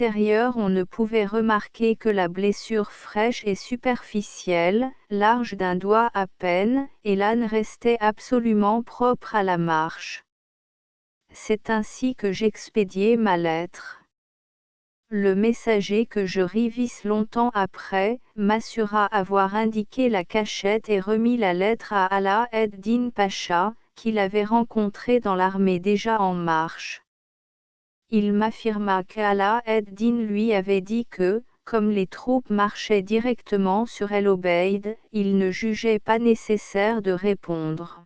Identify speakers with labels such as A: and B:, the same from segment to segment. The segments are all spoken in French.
A: l'extérieur on ne pouvait remarquer que la blessure fraîche et superficielle, large d'un doigt à peine, et l'âne restait absolument propre à la marche. C'est ainsi que j'expédiai ma lettre. Le messager que je revis longtemps après, m'assura avoir indiqué la cachette et remis la lettre à Ala ed-Din Pacha, qu'il avait rencontré dans l'armée déjà en marche. Il m'affirma qu'Ala ed-Din lui avait dit que, comme les troupes marchaient directement sur El Obeid, il ne jugeait pas nécessaire de répondre.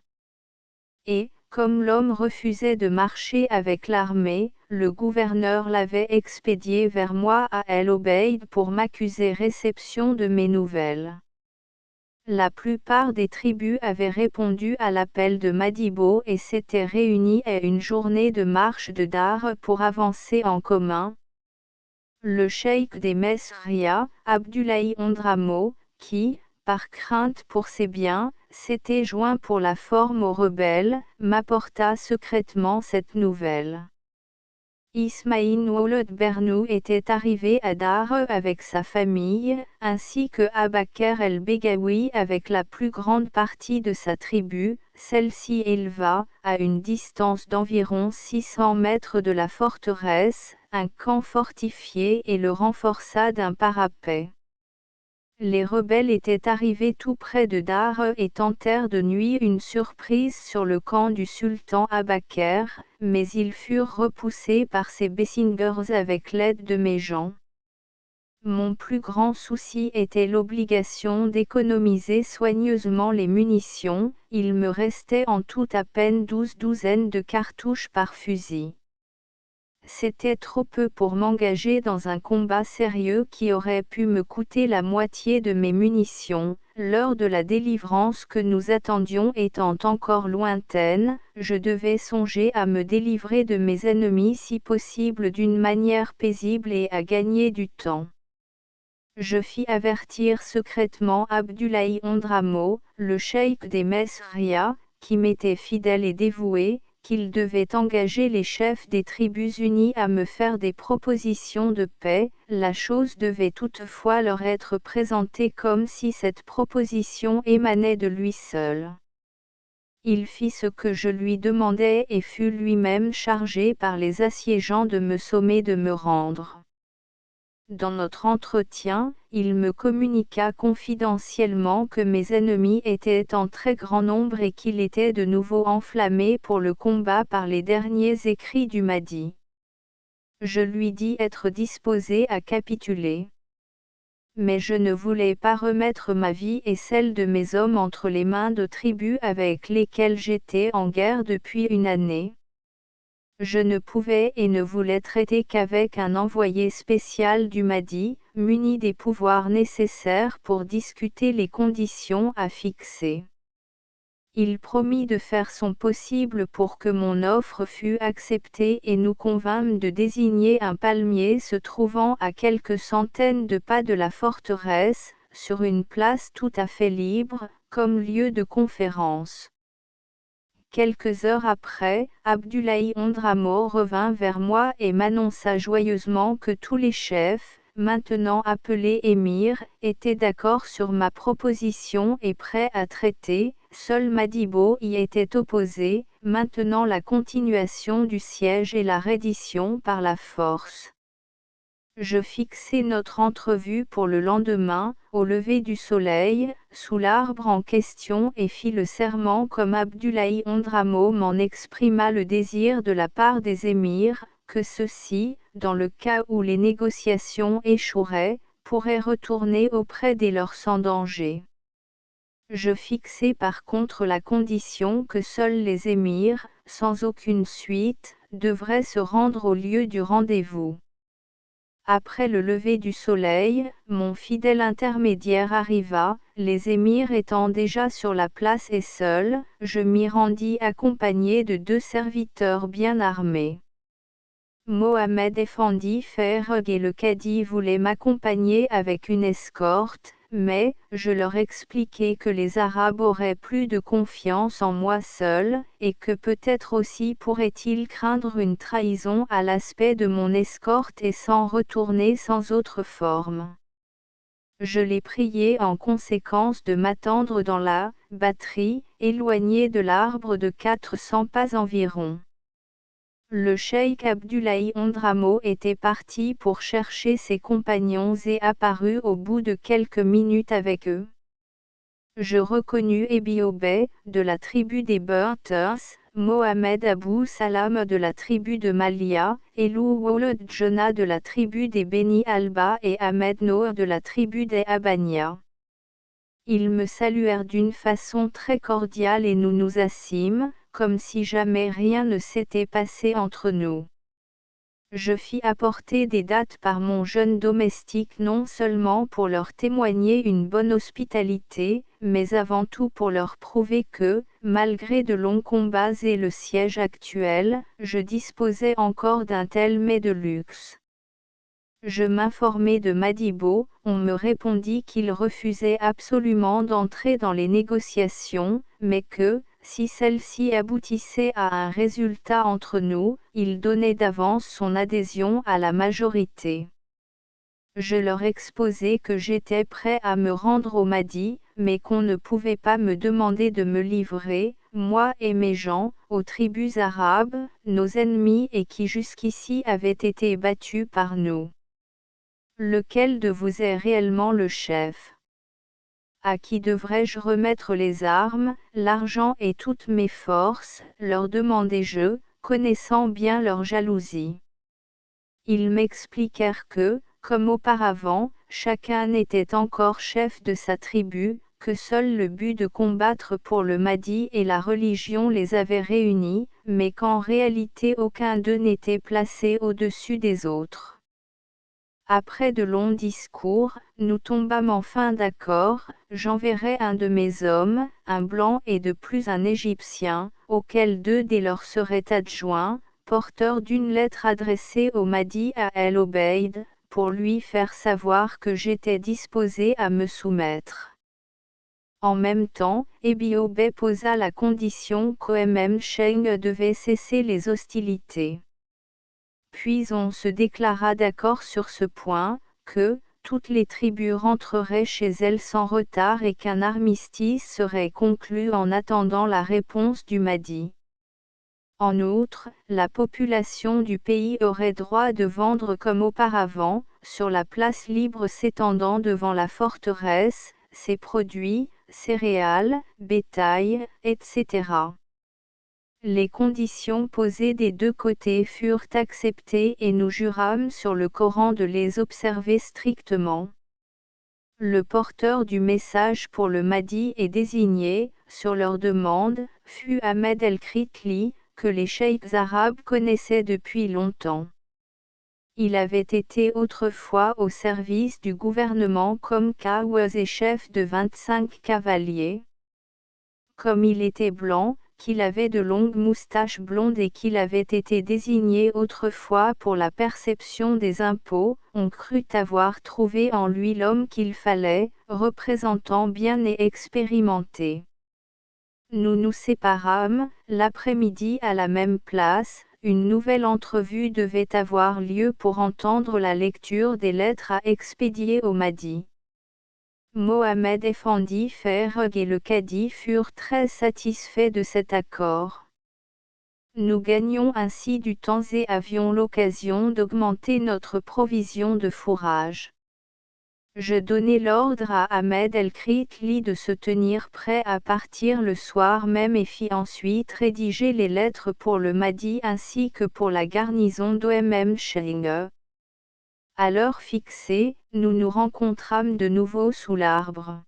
A: Et, comme l'homme refusait de marcher avec l'armée, le gouverneur l'avait expédié vers moi à El Obeid pour m'accuser réception de mes nouvelles. La plupart des tribus avaient répondu à l'appel de Madibo et s'étaient réunies à une journée de marche de Dar pour avancer en commun. Le cheikh des Mesria, Abdullahi Ondramo, qui, par crainte pour ses biens, s'était joint pour la forme aux rebelles, m'apporta secrètement cette nouvelle. Ismaïn Ouled Bernou était arrivé à Dar avec sa famille, ainsi que Abakar el-Begaoui avec la plus grande partie de sa tribu. Celle-ci éleva, à une distance d'environ 600 mètres de la forteresse, un camp fortifié et le renforça d'un parapet. Les rebelles étaient arrivés tout près de Dar et tentèrent de nuire une surprise sur le camp du sultan Abakar, mais ils furent repoussés par ces Bessingers avec l'aide de mes gens. Mon plus grand souci était l'obligation d'économiser soigneusement les munitions, il me restait en tout à peine 12 douzaines de cartouches par fusil. C'était trop peu pour m'engager dans un combat sérieux qui aurait pu me coûter la moitié de mes munitions. L'heure de la délivrance que nous attendions étant encore lointaine, je devais songer à me délivrer de mes ennemis si possible d'une manière paisible et à gagner du temps. Je fis avertir secrètement Abdullahi Ondramo, le cheikh des Mesria, qui m'était fidèle et dévoué, qu'il devait engager les chefs des tribus unies à me faire des propositions de paix. La chose devait toutefois leur être présentée comme si cette proposition émanait de lui seul. Il fit ce que je lui demandais et fut lui-même chargé par les assiégeants de me sommer de me rendre. Dans notre entretien, il me communiqua confidentiellement que mes ennemis étaient en très grand nombre et qu'il était de nouveau enflammé pour le combat par les derniers écrits du Mahdi. Je lui dis être disposé à capituler. Mais je ne voulais pas remettre ma vie et celle de mes hommes entre les mains de tribus avec lesquelles j'étais en guerre depuis une année. Je ne pouvais et ne voulais traiter qu'avec un envoyé spécial du Mahdi, muni des pouvoirs nécessaires pour discuter les conditions à fixer. Il promit de faire son possible pour que mon offre fût acceptée et nous convînmes de désigner un palmier se trouvant à quelques centaines de pas de la forteresse, sur une place tout à fait libre, comme lieu de conférence. Quelques heures après, Abdullahi Ondramo revint vers moi et m'annonça joyeusement que tous les chefs, maintenant appelés émirs, étaient d'accord sur ma proposition et prêts à traiter. Seul Madibo y était opposé, maintenant la continuation du siège et la reddition par la force. Je fixai notre entrevue pour le lendemain, au lever du soleil, sous l'arbre en question et fis le serment comme Abdullahi Ondramo m'en exprima le désir de la part des émirs, que ceux-ci, dans le cas où les négociations échoueraient, pourraient retourner auprès des leurs sans danger. Je fixai par contre la condition que seuls les émirs, sans aucune suite, devraient se rendre au lieu du rendez-vous. Après le lever du soleil, mon fidèle intermédiaire arriva, les émirs étant déjà sur la place et seul, je m'y rendis accompagné de 2 serviteurs bien armés. Mohamed Effendi Ferg et le cadi voulaient m'accompagner avec une escorte, mais je leur expliquai que les Arabes auraient plus de confiance en moi seul, et que peut-être aussi pourraient-ils craindre une trahison à l'aspect de mon escorte et s'en retourner sans autre forme. Je les priai en conséquence de m'attendre dans la batterie, éloignée de l'arbre de 400 pas environ. Le cheikh Abdullahi Ondramo était parti pour chercher ses compagnons et apparut au bout de quelques minutes avec eux. Je reconnus Ebiobey, de la tribu des Burters, Mohamed Abou Salam de la tribu de Malia, Elou Wolod Jona de la tribu des Beni Alba et Ahmed Noor de la tribu des Abania. Ils me saluèrent d'une façon très cordiale et nous nous assîmes, comme si jamais rien ne s'était passé entre nous. Je fis apporter des dattes par mon jeune domestique non seulement pour leur témoigner une bonne hospitalité, mais avant tout pour leur prouver que, malgré de longs combats et le siège actuel, je disposais encore d'un tel mets de luxe. Je m'informai de Madibo, on me répondit qu'il refusait absolument d'entrer dans les négociations, mais que, si celle-ci aboutissait à un résultat entre nous, il donnait d'avance son adhésion à la majorité. Je leur exposai que j'étais prêt à me rendre au Mahdi, mais qu'on ne pouvait pas me demander de me livrer, moi et mes gens, aux tribus arabes, nos ennemis et qui jusqu'ici avaient été battus par nous. Lequel de vous est réellement le chef? À qui devrais-je remettre les armes, l'argent et toutes mes forces, leur demandai-je, connaissant bien leur jalousie. Ils m'expliquèrent que, comme auparavant, chacun était encore chef de sa tribu, que seul le but de combattre pour le Mahdi et la religion les avait réunis, mais qu'en réalité aucun d'eux n'était placé au-dessus des autres. Après de longs discours, nous tombâmes enfin d'accord, j'enverrai un de mes hommes, un blanc et de plus un Égyptien, auquel deux des leurs seraient adjoints, porteurs d'une lettre adressée au Mahdi à El Obeid, pour lui faire savoir que j'étais disposé à me soumettre. En même temps, Ebiobey posa la condition qu'Omm Cheng devait cesser les hostilités. Puis on se déclara d'accord sur ce point, que, toutes les tribus rentreraient chez elles sans retard et qu'un armistice serait conclu en attendant la réponse du Mahdi. En outre, la population du pays aurait droit de vendre comme auparavant, sur la place libre s'étendant devant la forteresse, ses produits, céréales, bétail, etc. Les conditions posées des deux côtés furent acceptées et nous jurâmes sur le Coran de les observer strictement. Le porteur du message pour le Mahdi est désigné, sur leur demande, fut Ahmed el-Kritli, que les cheikhes arabes connaissaient depuis longtemps. Il avait été autrefois au service du gouvernement comme Kawaz et chef de 25 cavaliers. Comme il était blanc, qu'il avait de longues moustaches blondes et qu'il avait été désigné autrefois pour la perception des impôts, on crut avoir trouvé en lui l'homme qu'il fallait, représentant bien et expérimenté. Nous nous séparâmes, l'après-midi à la même place, une nouvelle entrevue devait avoir lieu pour entendre la lecture des lettres à expédier au Mahdi. Mohamed Effendi Ferreg et le cadi furent très satisfaits de cet accord. Nous gagnions ainsi du temps et avions l'occasion d'augmenter notre provision de fourrage. Je donnai l'ordre à Ahmed el-Kritli de se tenir prêt à partir le soir même et fit ensuite rédiger les lettres pour le Mahdi ainsi que pour la garnison d'Omm Cheng. À l'heure fixée, nous nous rencontrâmes de nouveau sous l'arbre.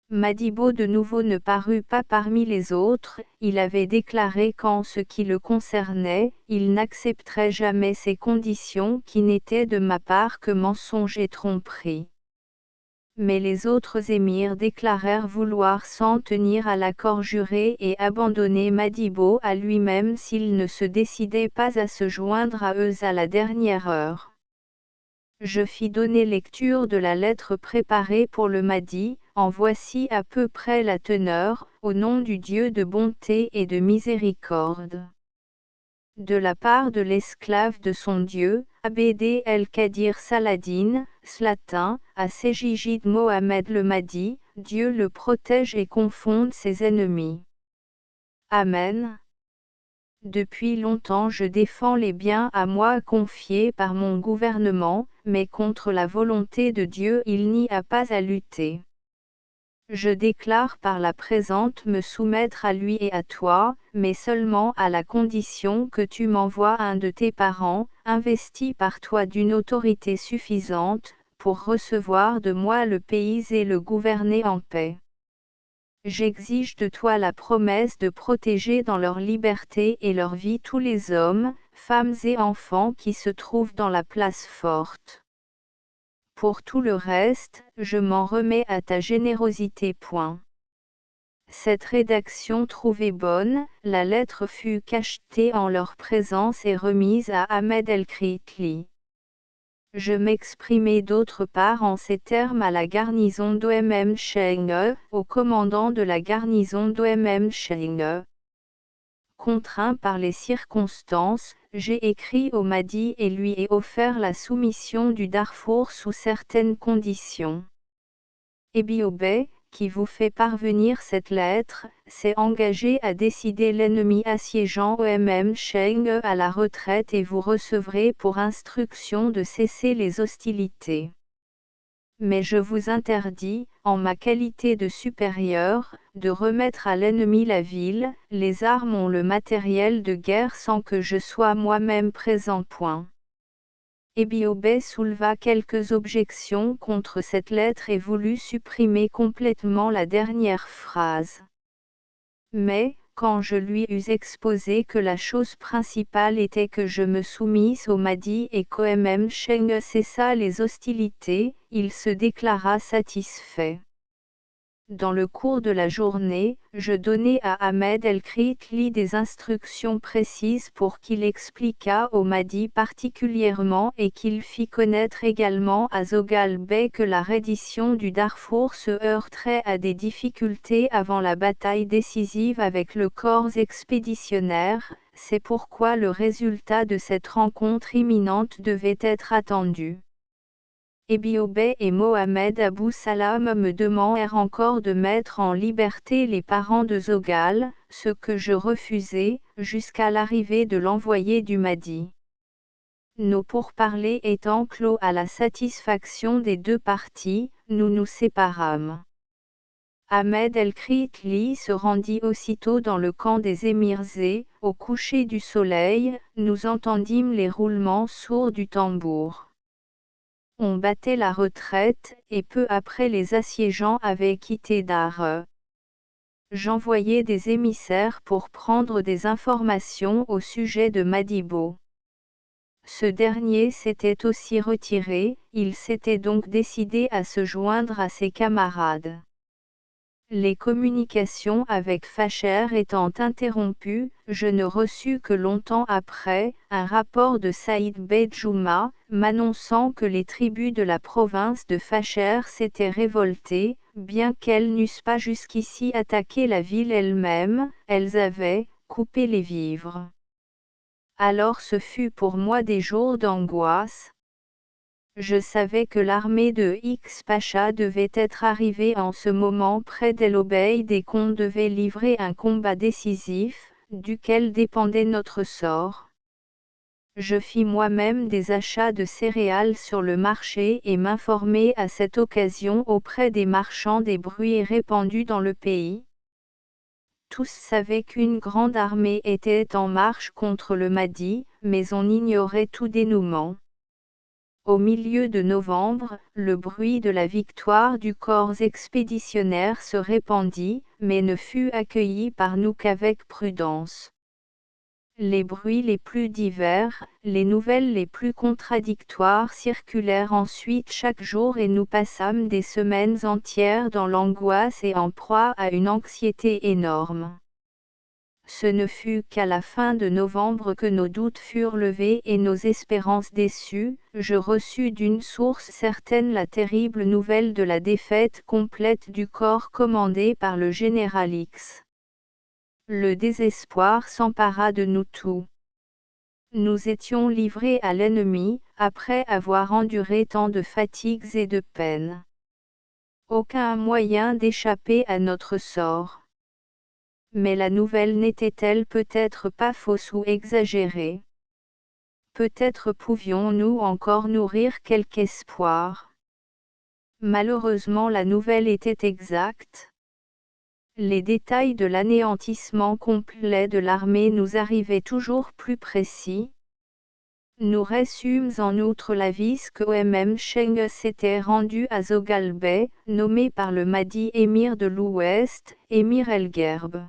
A: Madibo de nouveau ne parut pas parmi les autres, il avait déclaré qu'en ce qui le concernait, il n'accepterait jamais ces conditions qui n'étaient de ma part que mensonges et tromperies. Mais les autres émirs déclarèrent vouloir s'en tenir à l'accord juré et abandonner Madibo à lui-même s'il ne se décidait pas à se joindre à eux à la dernière heure. Je fis donner lecture de la lettre préparée pour le Mahdi, en voici à peu près la teneur, au nom du Dieu de bonté et de miséricorde. De la part de l'esclave de son Dieu, Abd el-Qadir Saladin, Slatin, à Sejijid Mohamed le Mahdi, Dieu le protège et confonde ses ennemis. Amen. Depuis longtemps je défends les biens à moi confiés par mon gouvernement, mais contre la volonté de Dieu il n'y a pas à lutter. Je déclare par la présente me soumettre à lui et à toi, mais seulement à la condition que tu m'envoies un de tes parents, investi par toi d'une autorité suffisante, pour recevoir de moi le pays et le gouverner en paix. J'exige de toi la promesse de protéger dans leur liberté et leur vie tous les hommes, femmes et enfants qui se trouvent dans la place forte. Pour tout le reste, je m'en remets à ta générosité. Cette rédaction trouvée bonne, la lettre fut cachetée en leur présence et remise à Ahmed el-Kritli. Je m'exprimai d'autre part en ces termes à la garnison d'Oumm au commandant de la garnison d'Oumm. Contraint par les circonstances, j'ai écrit au Mahdi et lui ai offert la soumission du Darfour sous certaines conditions. Ebiobey, qui vous fait parvenir cette lettre, s'est engagé à décider l'ennemi assiégeant Oumm à la retraite et vous recevrez pour instruction de cesser les hostilités. Mais je vous interdis, en ma qualité de supérieur, de remettre à l'ennemi la ville, les armes ont le matériel de guerre sans que je sois moi-même présent. Ebiobey souleva quelques objections contre cette lettre et voulut supprimer complètement la dernière phrase. Mais, quand je lui eus exposé que la chose principale était que je me soumisse au Mahdi et qu'Oumm cessa les hostilités, il se déclara satisfait. Dans le cours de la journée, je donnai à Ahmed el-Kritli des instructions précises pour qu'il expliquât au Mahdi particulièrement et qu'il fit connaître également à Zogal Bey que la reddition du Darfour se heurterait à des difficultés avant la bataille décisive avec le corps expéditionnaire, c'est pourquoi le résultat de cette rencontre imminente devait être attendu. Ebiobey et Mohamed Abou Salam me demandèrent encore de mettre en liberté les parents de Zogal, ce que je refusai, jusqu'à l'arrivée de l'envoyé du Mahdi. Nos pourparlers étant clos à la satisfaction des deux parties, nous nous séparâmes. Ahmed el-Kritli se rendit aussitôt dans le camp des émirs et, au coucher du soleil, nous entendîmes les roulements sourds du tambour. On battait la retraite, et peu après les assiégeants avaient quitté Dare. J'envoyai des émissaires pour prendre des informations au sujet de Madibo. Ce dernier s'était aussi retiré, il s'était donc décidé à se joindre à ses camarades. Les communications avec Facher étant interrompues, je ne reçus que longtemps après, un rapport de Saïd Bey Djouma, m'annonçant que les tribus de la province de Facher s'étaient révoltées, bien qu'elles n'eussent pas jusqu'ici attaqué la ville elle-même, elles avaient coupé les vivres. Alors ce fut pour moi des jours d'angoisse. Je savais que l'armée de X-Pacha devait être arrivée en ce moment près d'El Obeid et qu'on devait livrer un combat décisif, duquel dépendait notre sort. Je fis moi-même des achats de céréales sur le marché et m'informai à cette occasion auprès des marchands des bruits répandus dans le pays. Tous savaient qu'une grande armée était en marche contre le Mahdi, mais on ignorait tout dénouement. Au milieu de novembre, le bruit de la victoire du corps expéditionnaire se répandit, mais ne fut accueilli par nous qu'avec prudence. Les bruits les plus divers, les nouvelles les plus contradictoires circulèrent ensuite chaque jour et nous passâmes des semaines entières dans l'angoisse et en proie à une anxiété énorme. Ce ne fut qu'à la fin de novembre que nos doutes furent levés et nos espérances déçues. Je reçus d'une source certaine la terrible nouvelle de la défaite complète du corps commandé par le général X. Le désespoir s'empara de nous tous. Nous étions livrés à l'ennemi, après avoir enduré tant de fatigues et de peines. Aucun moyen d'échapper à notre sort. Mais la nouvelle n'était-elle peut-être pas fausse ou exagérée? Peut-être pouvions-nous encore nourrir quelque espoir. Malheureusement la nouvelle était exacte. Les détails de l'anéantissement complet de l'armée nous arrivaient toujours plus précis. Nous reçûmes en outre l'avis que Omm Cheng s'était rendu à Zogalbay, nommé par le Mahdi émir de l'Ouest, émir El-Gherb.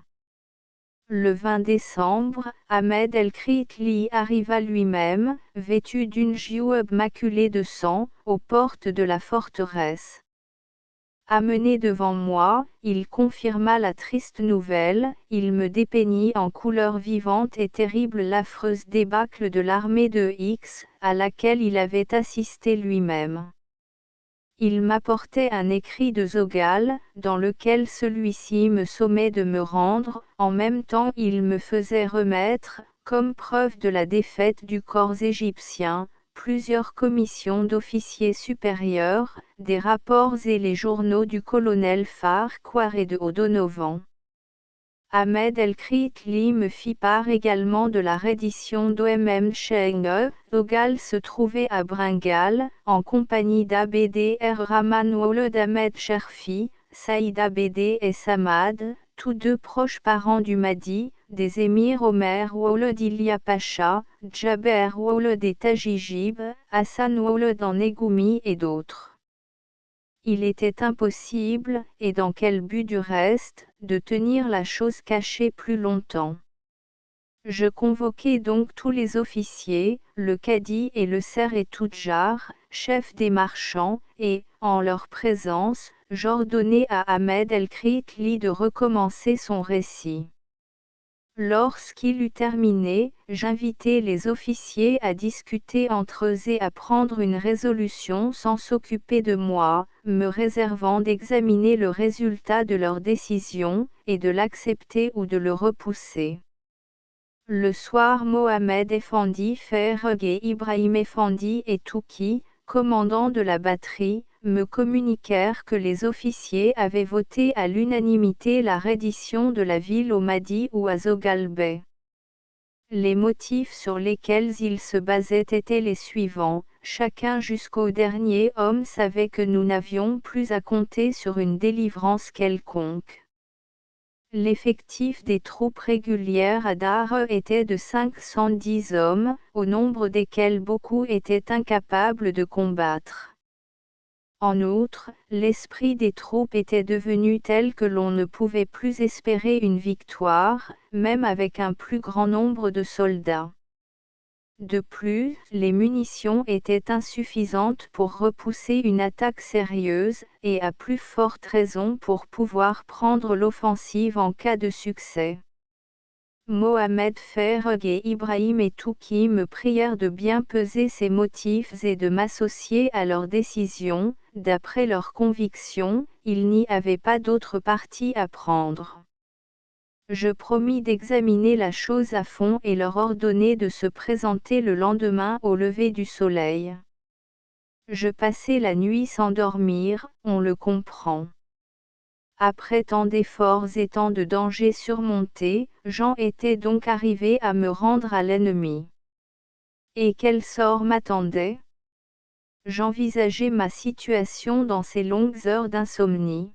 A: Le 20 décembre, Ahmed El-Kritli arriva lui-même, vêtu d'une giroube maculée de sang, aux portes de la forteresse. Amené devant moi, il confirma la triste nouvelle, il me dépeignit en couleurs vivantes et terribles l'affreuse débâcle de l'armée de X, à laquelle il avait assisté lui-même. Il m'apportait un écrit de Zogal, dans lequel celui-ci me sommait de me rendre, en même temps il me faisait remettre, comme preuve de la défaite du corps égyptien, plusieurs commissions d'officiers supérieurs, des rapports et les journaux du colonel Farquhar et de O'Donovan. Ahmed El-Kritli me fit part également de la reddition d'Omm Cheng. Zogal se trouvait à Bringal, en compagnie d'Abd Rahman Ouled Ahmed Cherfi, Saïd Abd et Samad, tous deux proches parents du Mahdi, des émirs Omer Ouled Ilia Pacha, Jaber Ouled et Tajijib, Hassan Ouled en Egoumi et d'autres. Il était impossible, et dans quel but du reste, de tenir la chose cachée plus longtemps. Je convoquai donc tous les officiers, le cadi et le ser et Tudjar, chefs des marchands, et, en leur présence, j'ordonnai à Ahmed El-Kritli de recommencer son récit. Lorsqu'il eut terminé, j'invitai les officiers à discuter entre eux et à prendre une résolution sans s'occuper de moi, me réservant d'examiner le résultat de leur décision, et de l'accepter ou de le repousser. Le soir Mohamed Effendi Ferreg et Ibrahim Effendi et Touki, commandant de la batterie, me communiquèrent que les officiers avaient voté à l'unanimité la reddition de la ville au Mahdi ou à Zogalbay. Les motifs sur lesquels ils se basaient étaient les suivants: chacun jusqu'au dernier homme savait que nous n'avions plus à compter sur une délivrance quelconque. L'effectif des troupes régulières à Dar était de 510 hommes, au nombre desquels beaucoup étaient incapables de combattre. En outre, l'esprit des troupes était devenu tel que l'on ne pouvait plus espérer une victoire, même avec un plus grand nombre de soldats. De plus, les munitions étaient insuffisantes pour repousser une attaque sérieuse, et à plus forte raison pour pouvoir prendre l'offensive en cas de succès. Mohamed Ferreg et Ibrahim et Touki me prièrent de bien peser ces motifs et de m'associer à leur décision. D'après leurs convictions, il n'y avait pas d'autre parti à prendre. Je promis d'examiner la chose à fond et leur ordonnai de se présenter le lendemain au lever du soleil. Je passai la nuit sans dormir, on le comprend. Après tant d'efforts et tant de dangers surmontés, j'en étais donc arrivé à me rendre à l'ennemi. Et quel sort m'attendait? J'envisageais ma situation dans ces longues heures d'insomnie.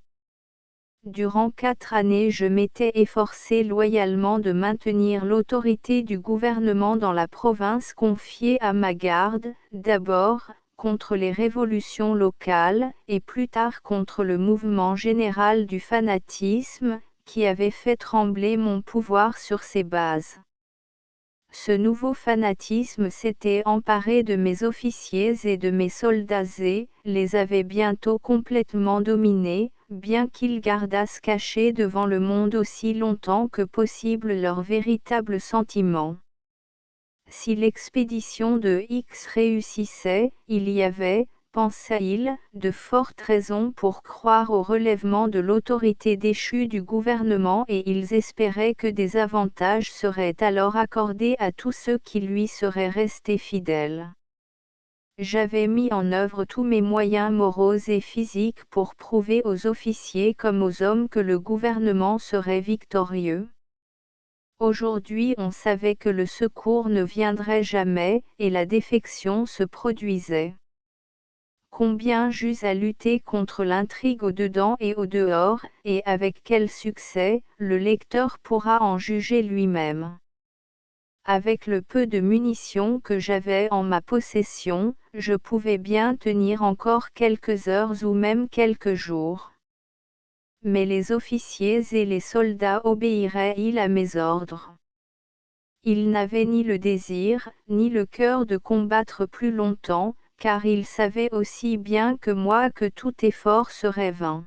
A: Durant 4 années je m'étais efforcé loyalement de maintenir l'autorité du gouvernement dans la province confiée à ma garde, d'abord, contre les révolutions locales, et plus tard contre le mouvement général du fanatisme, qui avait fait trembler mon pouvoir sur ses bases. Ce nouveau fanatisme s'était emparé de mes officiers et de mes soldats et les avait bientôt complètement dominés, bien qu'ils gardassent cachés devant le monde aussi longtemps que possible leurs véritables sentiments. Si l'expédition de X réussissait, il y avait, pensa-il, de fortes raisons pour croire au relèvement de l'autorité déchue du gouvernement et ils espéraient que des avantages seraient alors accordés à tous ceux qui lui seraient restés fidèles. J'avais mis en œuvre tous mes moyens moraux et physiques pour prouver aux officiers comme aux hommes que le gouvernement serait victorieux. Aujourd'hui on savait que le secours ne viendrait jamais, et la défection se produisait. Combien j'eus à lutter contre l'intrigue au-dedans et au-dehors, et avec quel succès, le lecteur pourra en juger lui-même. Avec le peu de munitions que j'avais en ma possession, je pouvais bien tenir encore quelques heures ou même quelques jours. Mais les officiers et les soldats obéiraient-ils à mes ordres? Ils n'avaient ni le désir, ni le cœur de combattre plus longtemps, car ils savaient aussi bien que moi que tout effort serait vain.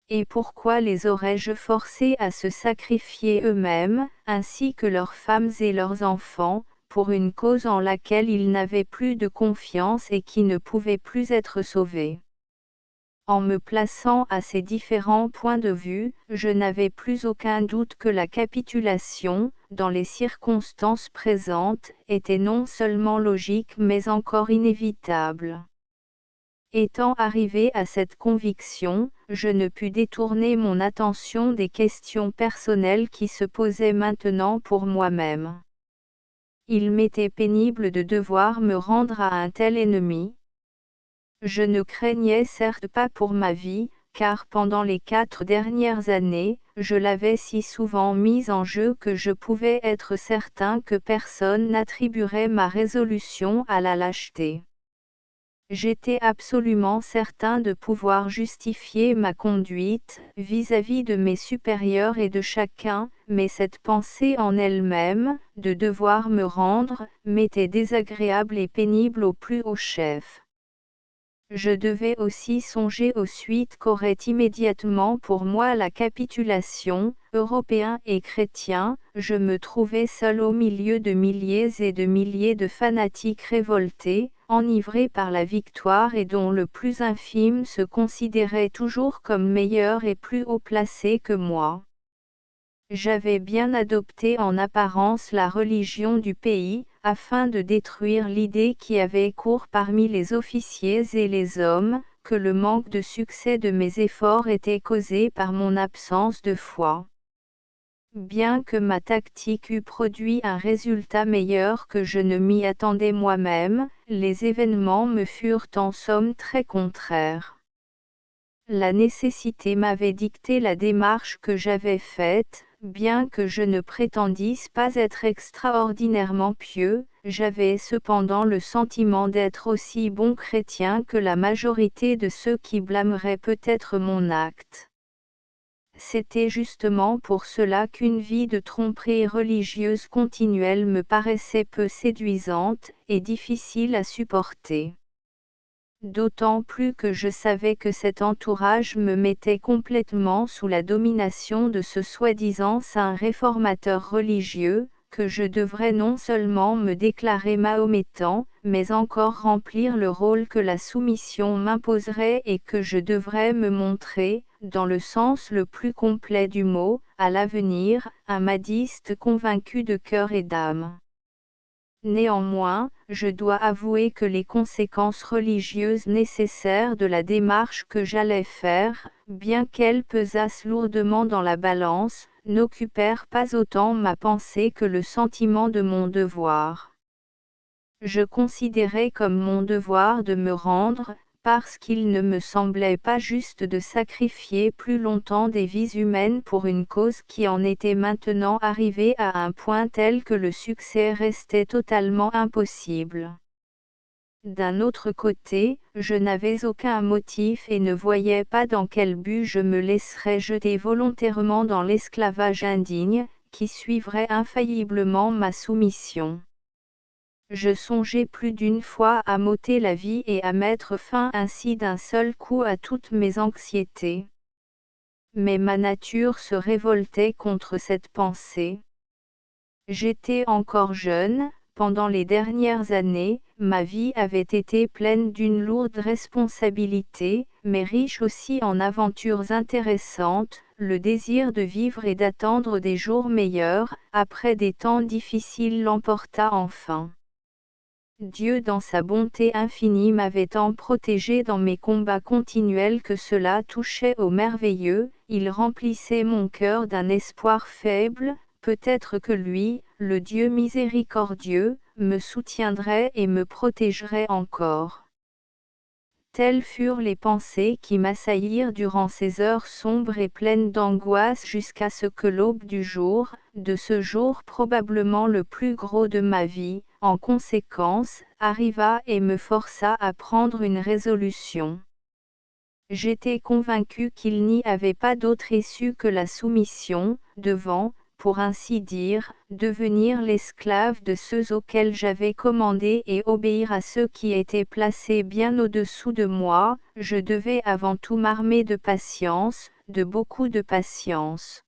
A: Et pourquoi les aurais-je forcés à se sacrifier eux-mêmes, ainsi que leurs femmes et leurs enfants, pour une cause en laquelle ils n'avaient plus de confiance et qui ne pouvait plus être sauvée? En me plaçant à ces différents points de vue, je n'avais plus aucun doute que la capitulation, dans les circonstances présentes, était non seulement logique mais encore inévitable. Étant arrivé à cette conviction, je ne pus détourner mon attention des questions personnelles qui se posaient maintenant pour moi-même. Il m'était pénible de devoir me rendre à un tel ennemi. Je ne craignais certes pas pour ma vie, car pendant les 4 dernières années, je l'avais si souvent mise en jeu que je pouvais être certain que personne n'attribuerait ma résolution à la lâcheté. J'étais absolument certain de pouvoir justifier ma conduite, vis-à-vis de mes supérieurs et de chacun, mais cette pensée en elle-même, de devoir me rendre, m'était désagréable et pénible au plus haut chef. Je devais aussi songer aux suites qu'aurait immédiatement pour moi la capitulation. Européens et chrétiens, je me trouvais seul au milieu de milliers et de milliers de fanatiques révoltés, enivrés par la victoire et dont le plus infime se considérait toujours comme meilleur et plus haut placé que moi. J'avais bien adopté en apparence la religion du pays, afin de détruire l'idée qui avait cours parmi les officiers et les hommes, que le manque de succès de mes efforts était causé par mon absence de foi. Bien que ma tactique eût produit un résultat meilleur que je ne m'y attendais moi-même, les événements me furent en somme très contraires. La nécessité m'avait dicté la démarche que j'avais faite. Bien que je ne prétendisse pas être extraordinairement pieux, j'avais cependant le sentiment d'être aussi bon chrétien que la majorité de ceux qui blâmeraient peut-être mon acte. C'était justement pour cela qu'une vie de tromperie religieuse continuelle me paraissait peu séduisante, et difficile à supporter. D'autant plus que je savais que cet entourage me mettait complètement sous la domination de ce soi-disant saint réformateur religieux, que je devrais non seulement me déclarer mahométan, mais encore remplir le rôle que la soumission m'imposerait et que je devrais me montrer, dans le sens le plus complet du mot, à l'avenir, un mahdiste convaincu de cœur et d'âme. Néanmoins, je dois avouer que les conséquences religieuses nécessaires de la démarche que j'allais faire, bien qu'elles pesassent lourdement dans la balance, n'occupèrent pas autant ma pensée que le sentiment de mon devoir. Je considérais comme mon devoir de me rendre, parce qu'il ne me semblait pas juste de sacrifier plus longtemps des vies humaines pour une cause qui en était maintenant arrivée à un point tel que le succès restait totalement impossible. D'un autre côté, je n'avais aucun motif et ne voyais pas dans quel but je me laisserais jeter volontairement dans l'esclavage indigne, qui suivrait infailliblement ma soumission. Je songeais plus d'une fois à m'ôter la vie et à mettre fin ainsi d'un seul coup à toutes mes anxiétés. Mais ma nature se révoltait contre cette pensée. J'étais encore jeune, pendant les dernières années, ma vie avait été pleine d'une lourde responsabilité, mais riche aussi en aventures intéressantes, le désir de vivre et d'attendre des jours meilleurs, après des temps difficiles l'emporta enfin. Dieu dans sa bonté infinie m'avait tant protégé dans mes combats continuels que cela touchait au merveilleux, il remplissait mon cœur d'un espoir faible, peut-être que lui, le Dieu miséricordieux, me soutiendrait et me protégerait encore. Telles furent les pensées qui m'assaillirent durant ces heures sombres et pleines d'angoisse jusqu'à ce que l'aube du jour, de ce jour probablement le plus gros de ma vie, en conséquence, arriva et me força à prendre une résolution. J'étais convaincu qu'il n'y avait pas d'autre issue que la soumission, devant, pour ainsi dire, devenir l'esclave de ceux auxquels j'avais commandé et obéir à ceux qui étaient placés bien au-dessous de moi, je devais avant tout m'armer de patience, de beaucoup de patience.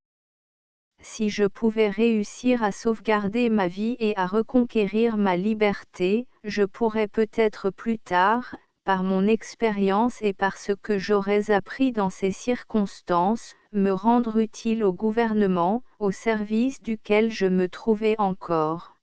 A: Si je pouvais réussir à sauvegarder ma vie et à reconquérir ma liberté, je pourrais peut-être plus tard, par mon expérience et par ce que j'aurais appris dans ces circonstances, me rendre utile au gouvernement, au service duquel je me trouvais encore.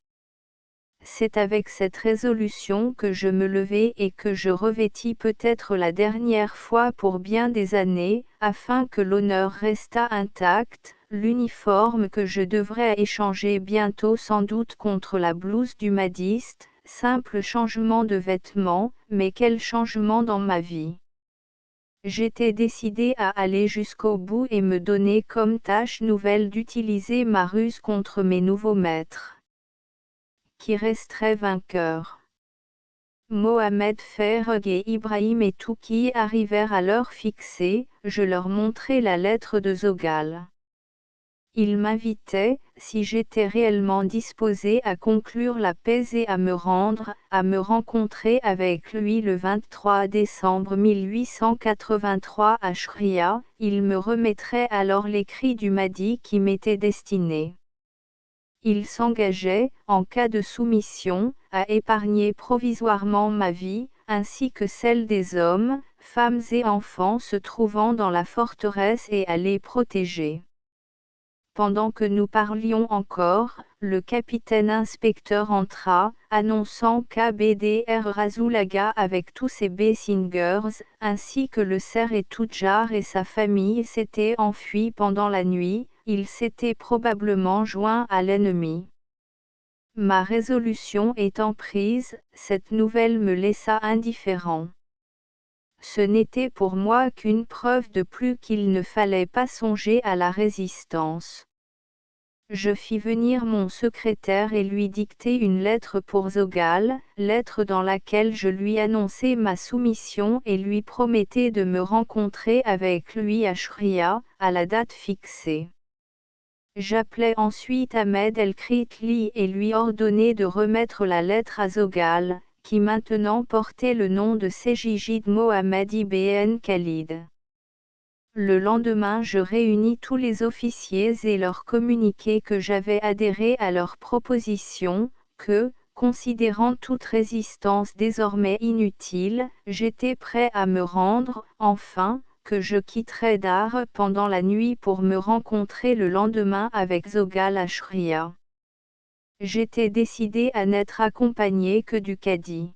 A: C'est avec cette résolution que je me levai et que je revêtis peut-être la dernière fois pour bien des années, afin que l'honneur restât intact, l'uniforme que je devrais échanger bientôt sans doute contre la blouse du madiste, simple changement de vêtements, mais quel changement dans ma vie! J'étais décidé à aller jusqu'au bout et me donner comme tâche nouvelle d'utiliser ma ruse contre mes nouveaux maîtres, qui resteraient vainqueurs. Mohamed Farag et Ibrahim et Touki arrivèrent à l'heure fixée, je leur montrai la lettre de Zogal. Ils m'invitaient, si j'étais réellement disposé à conclure la paix et à me rencontrer avec lui le 23 décembre 1883 à Shria, il me remettrait alors l'écrit du Mahdi qui m'était destiné. Il s'engageait, en cas de soumission, à épargner provisoirement ma vie, ainsi que celle des hommes, femmes et enfants se trouvant dans la forteresse et à les protéger. Pendant que nous parlions encore, le capitaine inspecteur entra, annonçant qu'Abdr Razulaga avec tous ses Bessingers, ainsi que le Ser et Tudjar et sa famille s'étaient enfuis pendant la nuit, il s'était probablement joint à l'ennemi. Ma résolution étant prise, cette nouvelle me laissa indifférent. Ce n'était pour moi qu'une preuve de plus qu'il ne fallait pas songer à la résistance. Je fis venir mon secrétaire et lui dictai une lettre pour Zogal, lettre dans laquelle je lui annonçai ma soumission et lui promettais de me rencontrer avec lui à Shria, à la date fixée. J'appelai ensuite Ahmed el-Kritli et lui ordonnai de remettre la lettre à Zogal, qui maintenant portait le nom de Sejijid Mohamed ibn Khalid. Le lendemain je réunis tous les officiers et leur communiquai que j'avais adhéré à leur proposition, que, considérant toute résistance désormais inutile, j'étais prêt à me rendre, enfin, que je quitterais Dar pendant la nuit pour me rencontrer le lendemain avec Zogal à Shria. J'étais décidé à n'être accompagné que du cadi.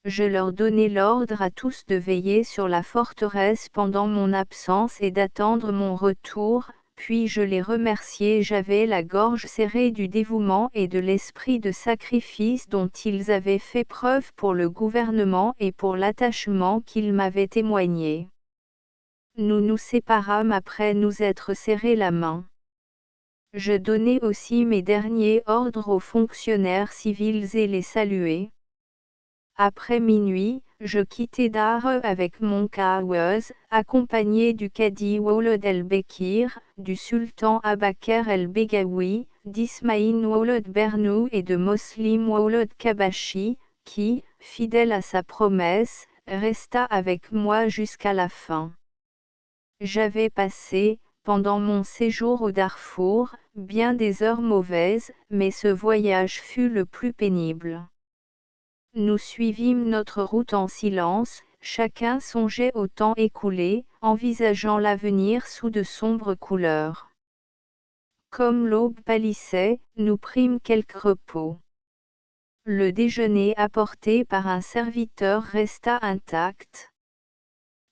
A: Je leur donnai l'ordre à tous de veiller sur la forteresse pendant mon absence et d'attendre mon retour, puis je les remerciai. J'avais la gorge serrée du dévouement et de l'esprit de sacrifice dont ils avaient fait preuve pour le gouvernement et pour l'attachement qu'ils m'avaient témoigné. Nous nous séparâmes après nous être serré la main. Je donnai aussi mes derniers ordres aux fonctionnaires civils et les saluai. Après minuit, je quittai Dar avec mon Kaawaz, accompagné du cadi Wawlad el-Bekir, du sultan Abakar el-Begawi, d'Ismaïn Wawlad Bernou et de Moslim Wawlad Kabashi, qui, fidèle à sa promesse, resta avec moi jusqu'à la fin. J'avais passé, pendant mon séjour au Darfour, bien des heures mauvaises, mais ce voyage fut le plus pénible. Nous suivîmes notre route en silence, chacun songeait au temps écoulé, envisageant l'avenir sous de sombres couleurs. Comme l'aube pâlissait, nous prîmes quelque repos. Le déjeuner apporté par un serviteur resta intact.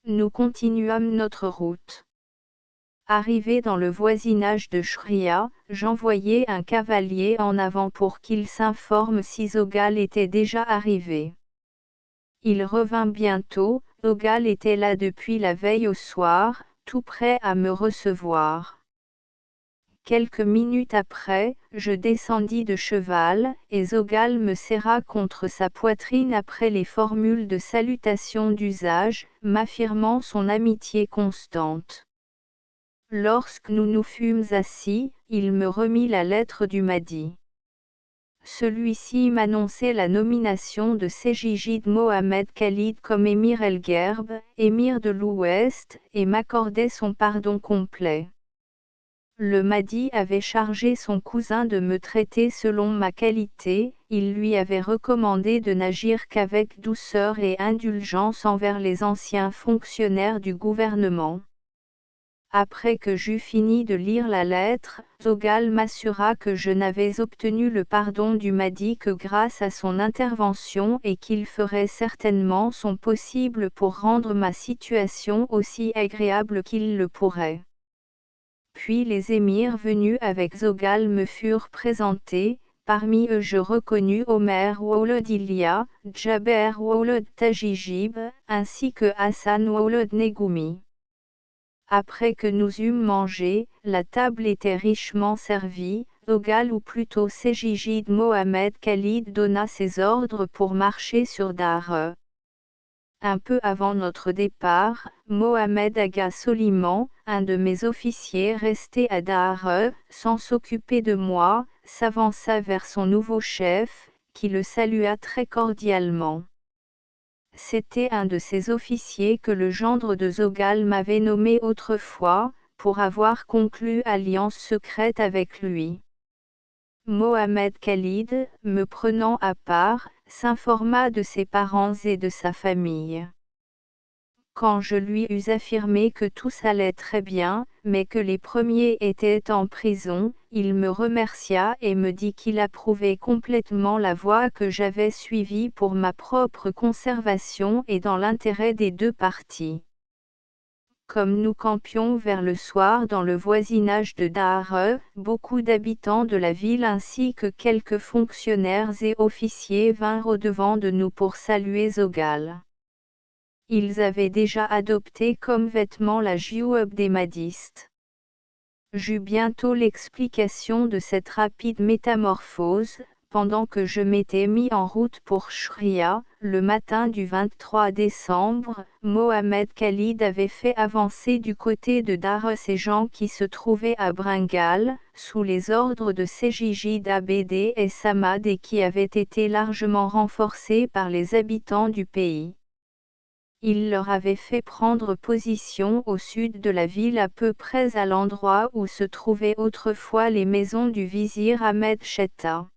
A: Nous continuâmes notre route. Arrivé dans le voisinage de Shria, j'envoyai un cavalier en avant pour qu'il s'informe si Zogal était déjà arrivé. Il revint bientôt, Zogal était là depuis la veille au soir, tout prêt à me recevoir. Quelques minutes après, je descendis de cheval, et Zogal me serra contre sa poitrine après les formules de salutation d'usage, m'affirmant son amitié constante. Lorsque nous nous fûmes assis, il me remit la lettre du Mahdi. Celui-ci m'annonçait la nomination de Sejjid Mohamed Khalid comme émir El-Gherb, émir de l'Ouest, et m'accordait son pardon complet. Le Mahdi avait chargé son cousin de me traiter selon ma qualité, il lui avait recommandé de n'agir qu'avec douceur et indulgence envers les anciens fonctionnaires du gouvernement. Après que j'eus fini de lire la lettre, Zogal m'assura que je n'avais obtenu le pardon du Mahdi que grâce à son intervention et qu'il ferait certainement son possible pour rendre ma situation aussi agréable qu'il le pourrait. Puis les émirs venus avec Zogal me furent présentés, parmi eux je reconnus Omer Ouled Ilia, Djaber Ouled Tajijib, ainsi que Hassan Ouled Negoumi. Après que nous eûmes mangé, la table était richement servie, Zogal ou plutôt Sejjid Mohamed Khalid donna ses ordres pour marcher sur Dahre. Un peu avant notre départ, Mohamed Aga Soliman, un de mes officiers resté à Dahre, sans s'occuper de moi, s'avança vers son nouveau chef, qui le salua très cordialement. C'était un de ces officiers que le gendre de Zogal m'avait nommé autrefois, pour avoir conclu alliance secrète avec lui. Mohamed Khalid, me prenant à part, s'informa de ses parents et de sa famille. Quand je lui eus affirmé que tout allait très bien, mais que les premiers étaient en prison, il me remercia et me dit qu'il approuvait complètement la voie que j'avais suivie pour ma propre conservation et dans l'intérêt des deux parties. Comme nous campions vers le soir dans le voisinage de Dahre, beaucoup d'habitants de la ville ainsi que quelques fonctionnaires et officiers vinrent au-devant de nous pour saluer Zogal. Ils avaient déjà adopté comme vêtement la gioueb des mahdistes. J'eus bientôt l'explication de cette rapide métamorphose, pendant que je m'étais mis en route pour Shria. Le matin du 23 décembre, Mohamed Khalid avait fait avancer du côté de Dahre ces gens qui se trouvaient à Bringal, sous les ordres de Sejjid Abd et Samad et qui avaient été largement renforcés par les habitants du pays. Il leur avait fait prendre position au sud de la ville à peu près à l'endroit où se trouvaient autrefois les maisons du vizir Ahmed Chetta.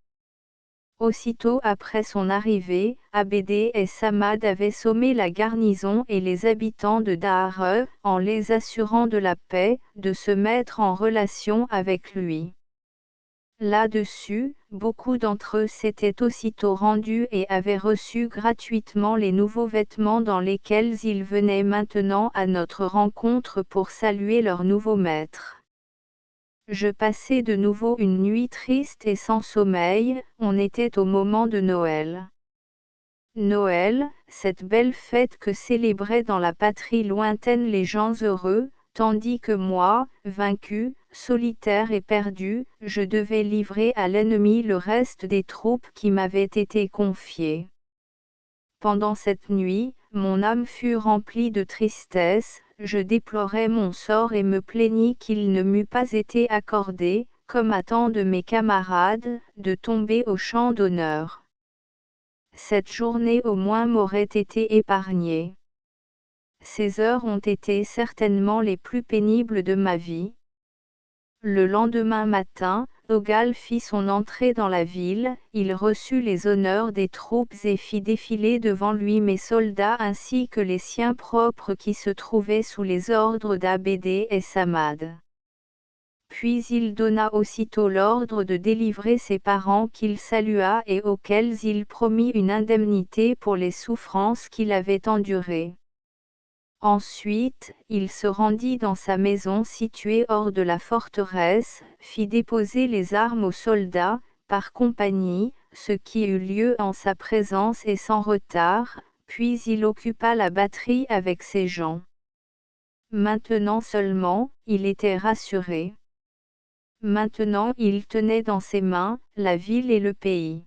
A: Aussitôt après son arrivée, Abd et Samad avaient sommé la garnison et les habitants de Dahre, en les assurant de la paix, de se mettre en relation avec lui. Là-dessus, beaucoup d'entre eux s'étaient aussitôt rendus et avaient reçu gratuitement les nouveaux vêtements dans lesquels ils venaient maintenant à notre rencontre pour saluer leur nouveau maître. Je passai de nouveau une nuit triste et sans sommeil, on était au moment de Noël. Noël, cette belle fête que célébraient dans la patrie lointaine les gens heureux, tandis que moi, vaincu, solitaire et perdu, je devais livrer à l'ennemi le reste des troupes qui m'avaient été confiées. Pendant cette nuit, mon âme fut remplie de tristesse, je déplorais mon sort et me plaignis qu'il ne m'eût pas été accordé, comme à tant de mes camarades, de tomber au champ d'honneur. Cette journée au moins m'aurait été épargnée. Ces heures ont été certainement les plus pénibles de ma vie. Le lendemain matin, Ogal fit son entrée dans la ville, il reçut les honneurs des troupes et fit défiler devant lui mes soldats ainsi que les siens propres qui se trouvaient sous les ordres d'Abédé et Samad. Puis il donna aussitôt l'ordre de délivrer ses parents qu'il salua et auxquels il promit une indemnité pour les souffrances qu'il avait endurées. Ensuite, il se rendit dans sa maison située hors de la forteresse, fit déposer les armes aux soldats, par compagnie, ce qui eut lieu en sa présence et sans retard, puis il occupa la batterie avec ses gens. Maintenant seulement, il était rassuré. Maintenant il tenait dans ses mains, la ville et le pays.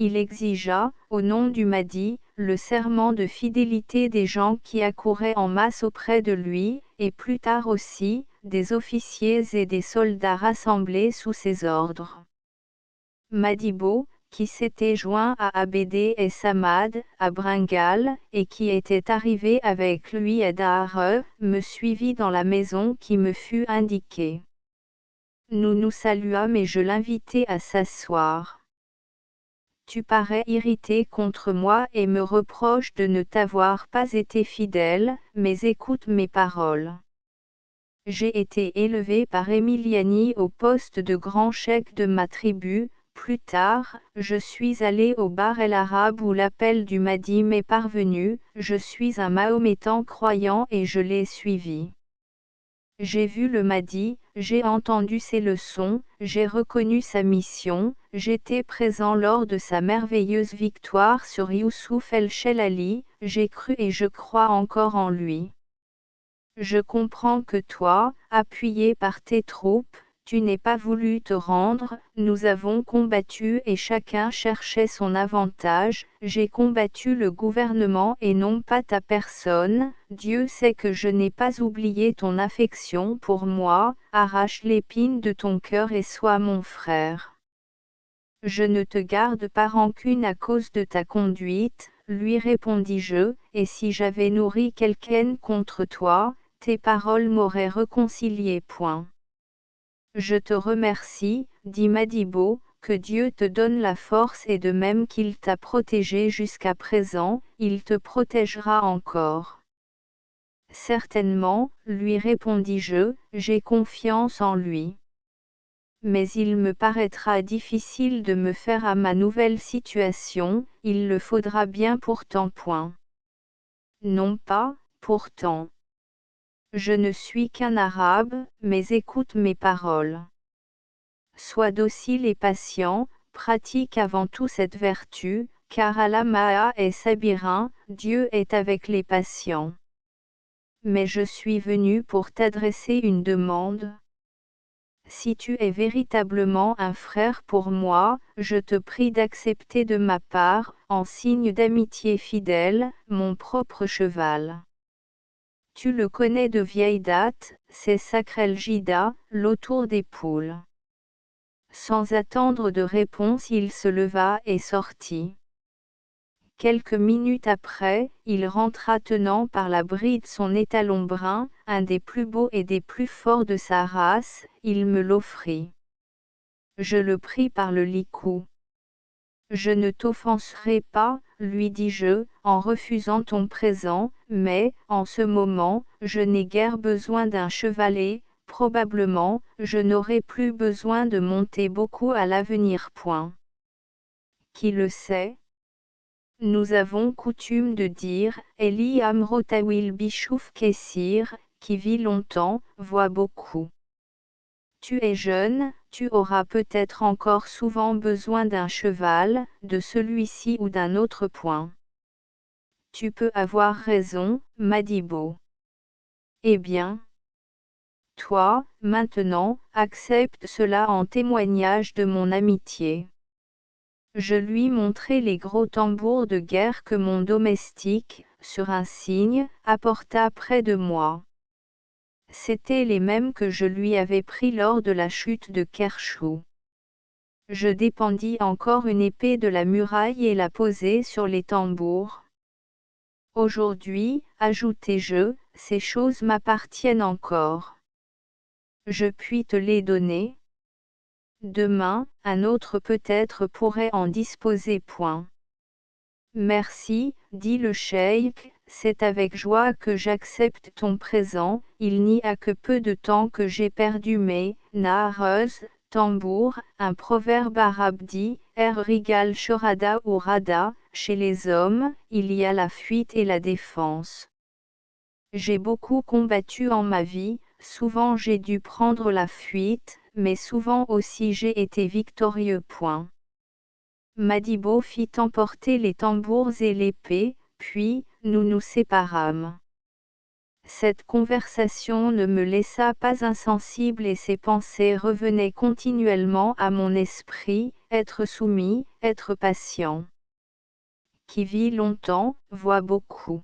A: Il exigea, au nom du Mahdi, le serment de fidélité des gens qui accouraient en masse auprès de lui, et plus tard aussi, des officiers et des soldats rassemblés sous ses ordres. Madibo, qui s'était joint à Abédé et Samad, à Bringal, et qui était arrivé avec lui à Dahre, me suivit dans la maison qui me fut indiquée. Nous nous saluâmes et je l'invitai à s'asseoir. Tu parais irrité contre moi et me reproches de ne t'avoir pas été fidèle, mais écoute mes paroles. J'ai été élevé par Emiliani au poste de grand cheikh de ma tribu. Plus tard, je suis allé au Bar el Arabe où l'appel du Mahdi m'est parvenu, je suis un Mahométan croyant et je l'ai suivi. J'ai vu le Mahdi, j'ai entendu ses leçons, j'ai reconnu sa mission, j'étais présent lors de sa merveilleuse victoire sur Youssouf el-Chelali, j'ai cru et je crois encore en lui. Je comprends que toi, appuyé par tes troupes, tu n'es pas voulu te rendre, nous avons combattu et chacun cherchait son avantage, j'ai combattu le gouvernement et non pas ta personne, Dieu sait que je n'ai pas oublié ton affection pour moi, arrache l'épine de ton cœur et sois mon frère. Je ne te garde pas rancune à cause de ta conduite, lui répondis-je, et si j'avais nourri quelque haine contre toi, tes paroles m'auraient réconcilié. Je te remercie, dit Madibo, que Dieu te donne la force et de même qu'il t'a protégé jusqu'à présent, il te protégera encore. Certainement, lui répondis-je, j'ai confiance en lui. Mais il me paraîtra difficile de me faire à ma nouvelle situation, il le faudra bien pourtant. Non pas, pourtant. Je ne suis qu'un arabe, mais écoute mes paroles. Sois docile et patient, pratique avant tout cette vertu, car Allah Ma'a est sabirin, Dieu est avec les patients. Mais je suis venu pour t'adresser une demande. Si tu es véritablement un frère pour moi, je te prie d'accepter de ma part, en signe d'amitié fidèle, mon propre cheval. Tu le connais de vieille date, c'est Sakreljida, l'autour des poules. Sans attendre de réponse il se leva et sortit. Quelques minutes après, il rentra tenant par la bride son étalon brun, un des plus beaux et des plus forts de sa race, il me l'offrit. Je le pris par le licou. Je ne t'offenserai pas, lui dis-je, en refusant ton présent, mais, en ce moment, je n'ai guère besoin d'un chevalet, probablement, je n'aurai plus besoin de monter beaucoup à l'avenir. Qui le sait? Nous avons coutume de dire, Eli Amrotawil Bishouf Kessir, qui vit longtemps, voit beaucoup. Tu es jeune, tu auras peut-être encore souvent besoin d'un cheval, de celui-ci ou d'un autre. Tu peux avoir raison, Madibo. Eh bien, toi, maintenant, accepte cela en témoignage de mon amitié. Je lui montrai les gros tambours de guerre que mon domestique, sur un signe, apporta près de moi. C'étaient les mêmes que je lui avais pris lors de la chute de Kerchou. Je dépendis encore une épée de la muraille et la posai sur les tambours. Aujourd'hui, ajoutai-je, ces choses m'appartiennent encore. Je puis te les donner. Demain, un autre peut-être pourrait en disposer. Point. Merci, dit le cheikh, c'est avec joie que j'accepte ton présent, il n'y a que peu de temps que j'ai perdu mes na'reuz, tambour, un proverbe arabe dit, rigal shorada ou rada, chez les hommes, il y a la fuite et la défense. J'ai beaucoup combattu en ma vie, souvent j'ai dû prendre la fuite, mais souvent aussi j'ai été victorieux. Point. Madibo fit emporter les tambours et l'épée, puis, nous nous séparâmes. Cette conversation ne me laissa pas insensible et ces pensées revenaient continuellement à mon esprit, être soumis, être patient. Qui vit longtemps, voit beaucoup.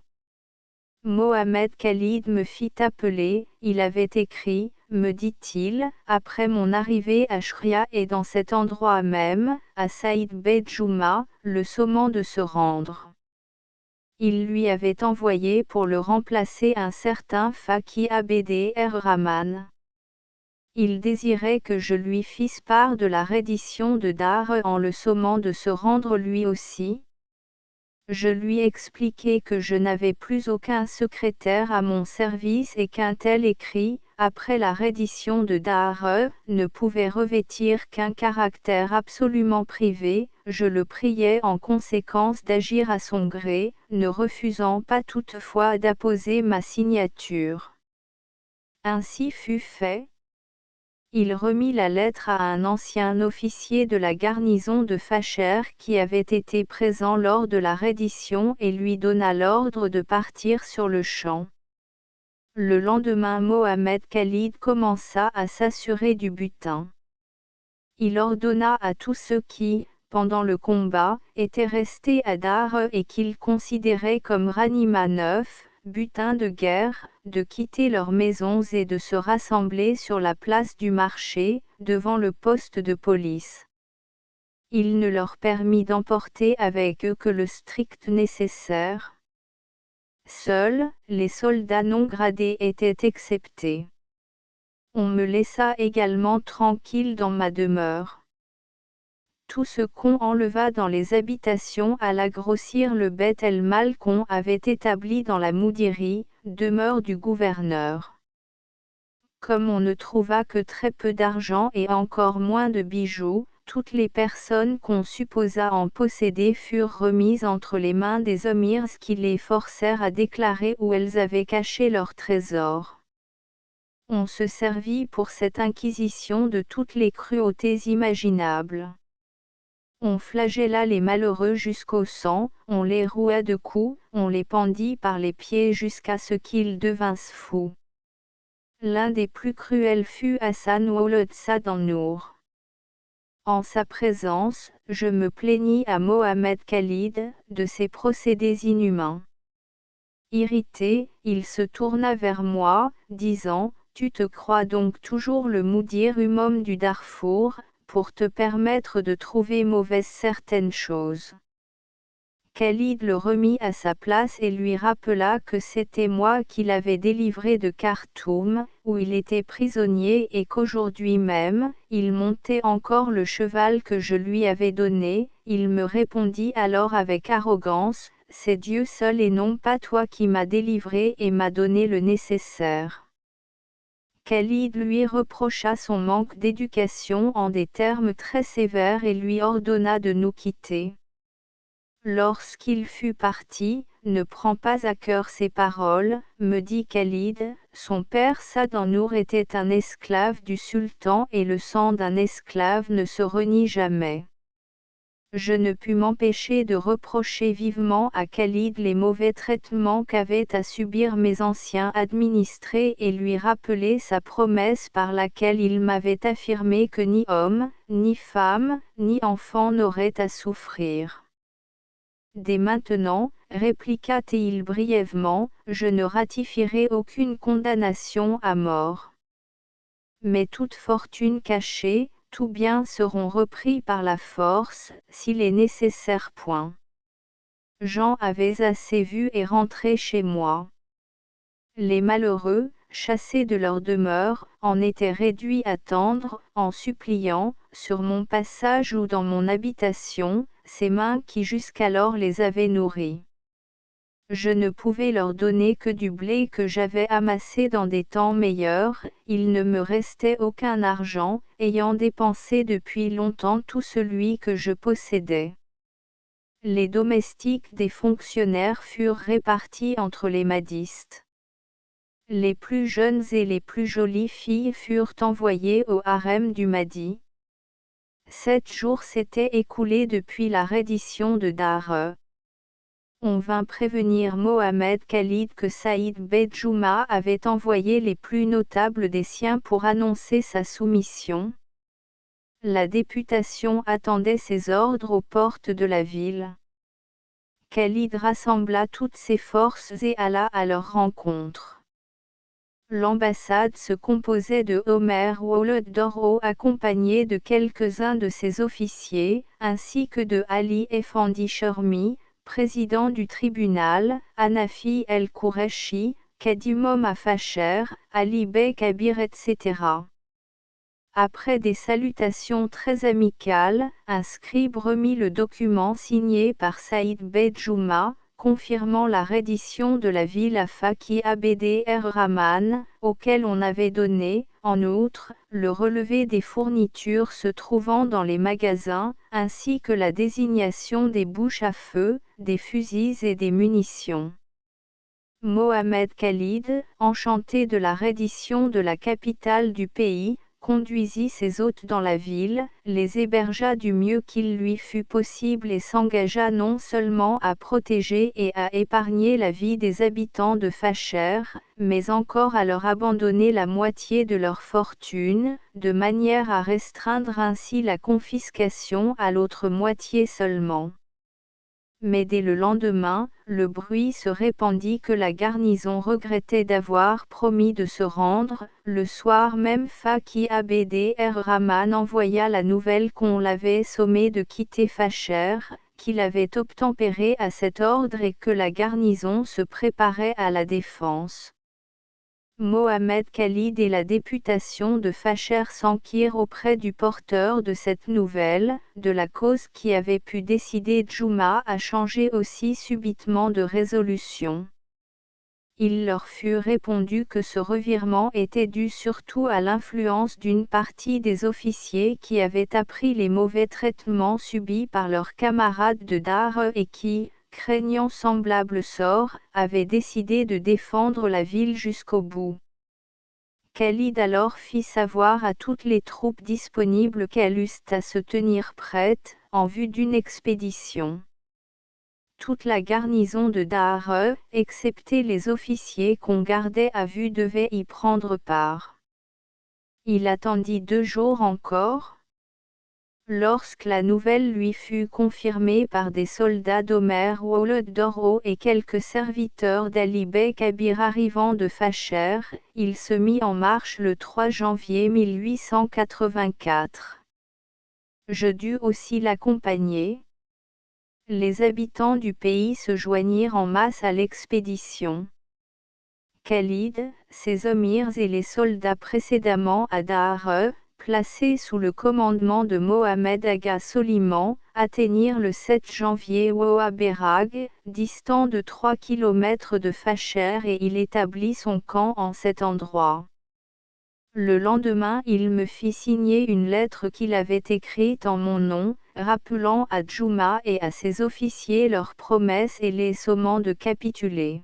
A: Mohamed Khalid me fit appeler, il avait écrit, me dit-il, après mon arrivée à Shria et dans cet endroit même, à Saïd Bedjouma, le sommant de se rendre. Il lui avait envoyé pour le remplacer un certain Faki Abd Rahman. Il désirait que je lui fisse part de la reddition de Dar en le sommant de se rendre lui aussi. Je lui expliquai que je n'avais plus aucun secrétaire à mon service et qu'un tel écrit, après la reddition de Dar, ne pouvait revêtir qu'un caractère absolument privé. Je le priais en conséquence d'agir à son gré, ne refusant pas toutefois d'apposer ma signature. Ainsi fut fait. Il remit la lettre à un ancien officier de la garnison de Facher qui avait été présent lors de la reddition et lui donna l'ordre de partir sur le champ. Le lendemain Mohamed Khalid commença à s'assurer du butin. Il ordonna à tous ceux qui, pendant le combat, étaient restés à Dar et qu'il considérait comme ranima neuf, butin de guerre, de quitter leurs maisons et de se rassembler sur la place du marché, devant le poste de police. Il ne leur permit d'emporter avec eux que le strict nécessaire. Seuls, les soldats non gradés étaient exceptés. On me laissa également tranquille dans ma demeure. Tout ce qu'on enleva dans les habitations alla grossir le Beth el-Mal qu'on avait établi dans la Moudiri, demeure du gouverneur. Comme on ne trouva que très peu d'argent et encore moins de bijoux, toutes les personnes qu'on supposa en posséder furent remises entre les mains des émirs qui les forcèrent à déclarer où elles avaient caché leurs trésors. On se servit pour cette inquisition de toutes les cruautés imaginables. On flagella les malheureux jusqu'au sang, on les roua de coups, on les pendit par les pieds jusqu'à ce qu'ils devinssent fous. L'un des plus cruels fut Hassan Ouled Sadan-Nour. En sa présence, je me plaignis à Mohamed Khalid, de ces procédés inhumains. Irrité, il se tourna vers moi, disant, « Tu te crois donc toujours le Moudir homme du Darfour, pour te permettre de trouver mauvaise certaines choses. » Khalid le remit à sa place et lui rappela que c'était moi qui l'avais délivré de Khartoum, où il était prisonnier et qu'aujourd'hui même, il montait encore le cheval que je lui avais donné. Il me répondit alors avec arrogance, « C'est Dieu seul et non pas toi qui m'as délivré et m'a donné le nécessaire. » Khalid lui reprocha son manque d'éducation en des termes très sévères et lui ordonna de nous quitter. Lorsqu'il fut parti, « Ne prends pas à cœur ces paroles, me dit Khalid, son père Sadan-Nour était un esclave du sultan et le sang d'un esclave ne se renie jamais. » Je ne pus m'empêcher de reprocher vivement à Khalid les mauvais traitements qu'avaient à subir mes anciens administrés et lui rappeler sa promesse par laquelle il m'avait affirmé que ni homme, ni femme, ni enfant n'auraient à souffrir. Dès maintenant, répliqua-t-il brièvement, je ne ratifierai aucune condamnation à mort. Mais toute fortune cachée, tous biens seront repris par la force, s'il est nécessaire. Point. J'en avais assez vu et rentré chez moi. Les malheureux, chassés de leur demeure, en étaient réduits à tendre, en suppliant, sur mon passage ou dans mon habitation, ces mains qui jusqu'alors les avaient nourris. Je ne pouvais leur donner que du blé que j'avais amassé dans des temps meilleurs, il ne me restait aucun argent, ayant dépensé depuis longtemps tout celui que je possédais. Les domestiques des fonctionnaires furent répartis entre les madistes. Les plus jeunes et les plus jolies filles furent envoyées au harem du Mahdi. 7 jours s'étaient écoulés depuis la reddition de Dare. On vint prévenir Mohammed Khalid que Saïd Bedjouma avait envoyé les plus notables des siens pour annoncer sa soumission. La députation attendait ses ordres aux portes de la ville. Khalid rassembla toutes ses forces et alla à leur rencontre. L'ambassade se composait de Omer Ouled Doro accompagné de quelques-uns de ses officiers, ainsi que de Ali Effendi Shermi, président du tribunal, Hanafi el-Qoureshi, Kadimom Afacher, Ali Bey Kabir etc. Après des salutations très amicales, un scribe remit le document signé par Saïd Bedjouma, confirmant la reddition de la ville à Faki Abd Rahman, auquel on avait donné, en outre, le relevé des fournitures se trouvant dans les magasins, ainsi que la désignation des bouches à feu, des fusils et des munitions. Mohammed Khalid, enchanté de la reddition de la capitale du pays, conduisit ses hôtes dans la ville, les hébergea du mieux qu'il lui fut possible et s'engagea non seulement à protéger et à épargner la vie des habitants de Facher, mais encore à leur abandonner la moitié de leur fortune, de manière à restreindre ainsi la confiscation à l'autre moitié seulement. Mais dès le lendemain, le bruit se répandit que la garnison regrettait d'avoir promis de se rendre. Le soir même Faki Abd Rahman envoya la nouvelle qu'on l'avait sommé de quitter Facher, qu'il avait obtempéré à cet ordre et que la garnison se préparait à la défense. Mohammed Khalid et la députation de Facher s'enquirent auprès du porteur de cette nouvelle, de la cause qui avait pu décider Djouma à changer aussi subitement de résolution. Il leur fut répondu que ce revirement était dû surtout à l'influence d'une partie des officiers qui avaient appris les mauvais traitements subis par leurs camarades de Dare et qui, craignant semblable sort, avaient décidé de défendre la ville jusqu'au bout. Khalid alors fit savoir à toutes les troupes disponibles qu'elles eussent à se tenir prêtes, en vue d'une expédition. Toute la garnison de Dare, excepté les officiers qu'on gardait à vue devait y prendre part. Il attendit 2 jours encore. Lorsque la nouvelle lui fut confirmée par des soldats d'Omer Ouled Doro et quelques serviteurs d'Ali Bey Kabir arrivant de Facher, il se mit en marche le 3 janvier 1884. Je dus aussi l'accompagner. Les habitants du pays se joignirent en masse à l'expédition. Khalid, ses émirs et les soldats précédemment à Dahre, placés sous le commandement de Mohamed Aga Soliman, atteignirent le 7 janvier Ouaberag, distant de 3 km de Facher et il établit son camp en cet endroit. Le lendemain il me fit signer une lettre qu'il avait écrite en mon nom, rappelant à Djouma et à ses officiers leurs promesses et les sommant de capituler.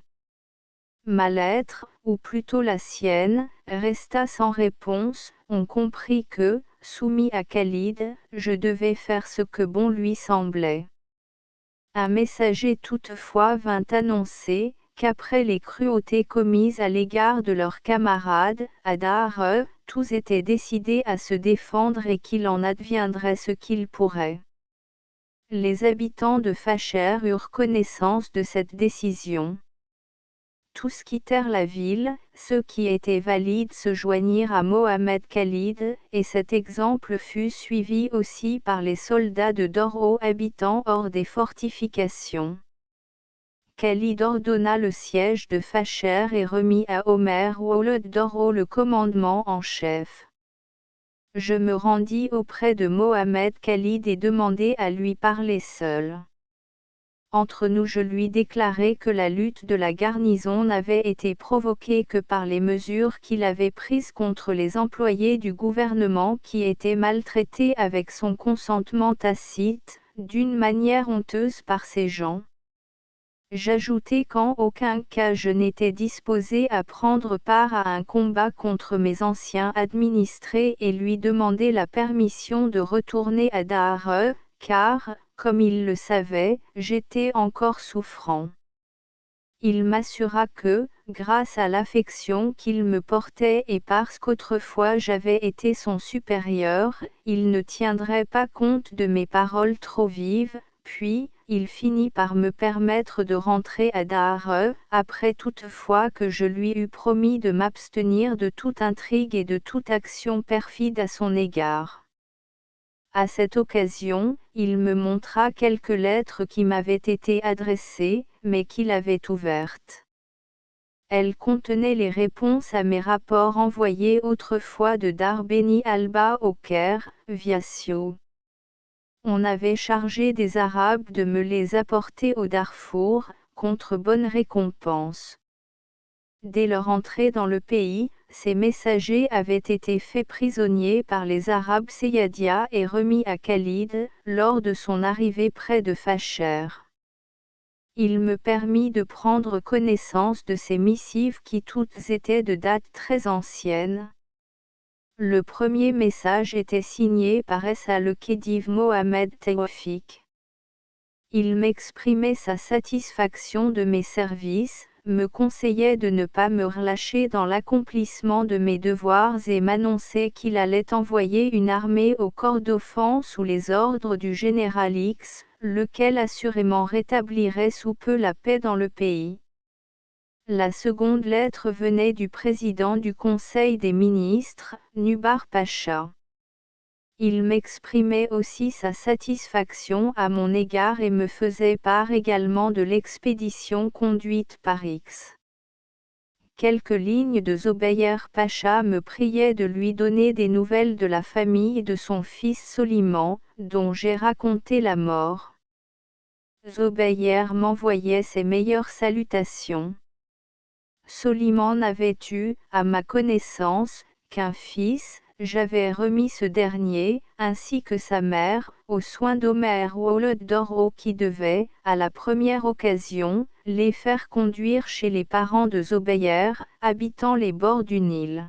A: Ma lettre, ou plutôt la sienne, resta sans réponse. On comprit que, soumis à Khalid, je devais faire ce que bon lui semblait. Un messager toutefois vint annoncer, qu'après les cruautés commises à l'égard de leurs camarades, à Dahre, tous étaient décidés à se défendre et qu'il en adviendrait ce qu'il pourrait. Les habitants de Facher eurent connaissance de cette décision. Tous quittèrent la ville, ceux qui étaient valides se joignirent à Mohammed Khalid, et cet exemple fut suivi aussi par les soldats de Doro habitant hors des fortifications. Khalid ordonna le siège de Fasher et remit à Omer Ouled Doro le commandement en chef. Je me rendis auprès de Mohammed Khalid et demandai à lui parler seul. Entre nous, je lui déclarai que la lutte de la garnison n'avait été provoquée que par les mesures qu'il avait prises contre les employés du gouvernement qui étaient maltraités avec son consentement tacite, d'une manière honteuse par ces gens. J'ajoutai qu'en aucun cas je n'étais disposé à prendre part à un combat contre mes anciens administrés et lui demandai la permission de retourner à Dahre, car, comme il le savait, j'étais encore souffrant. Il m'assura que, grâce à l'affection qu'il me portait et parce qu'autrefois j'avais été son supérieur, il ne tiendrait pas compte de mes paroles trop vives, puis, il finit par me permettre de rentrer à Dahre, après toutefois que je lui eus promis de m'abstenir de toute intrigue et de toute action perfide à son égard. À cette occasion, il me montra quelques lettres qui m'avaient été adressées, mais qu'il avait ouvertes. Elles contenaient les réponses à mes rapports envoyés autrefois de Dar Beni Alba au Caire, via Sio. On avait chargé des Arabes de me les apporter au Darfour, contre bonne récompense. Dès leur entrée dans le pays, ces messagers avaient été faits prisonniers par les Arabes Seyyadia et remis à Khalid, lors de son arrivée près de Fasher. Il me permit de prendre connaissance de ces missives qui toutes étaient de date très ancienne. Le premier message était signé par le Khedive Mohammed Tawfik. Il m'exprimait sa satisfaction de mes services, me conseillait de ne pas me relâcher dans l'accomplissement de mes devoirs et m'annonçait qu'il allait envoyer une armée au Kordofan sous les ordres du général X, lequel assurément rétablirait sous peu la paix dans le pays. La seconde lettre venait du président du Conseil des ministres, Nubar Pacha. Il m'exprimait aussi sa satisfaction à mon égard et me faisait part également de l'expédition conduite par X. Quelques lignes de Zobeir Pacha me priaient de lui donner des nouvelles de la famille de son fils Soliman, dont j'ai raconté la mort. Zobeir m'envoyait ses meilleures salutations. Soliman n'avait eu, à ma connaissance, qu'un fils. J'avais remis ce dernier, ainsi que sa mère, aux soins d'Omer Ouled Doro qui devait, à la première occasion, les faire conduire chez les parents de Zobeir, habitant les bords du Nil.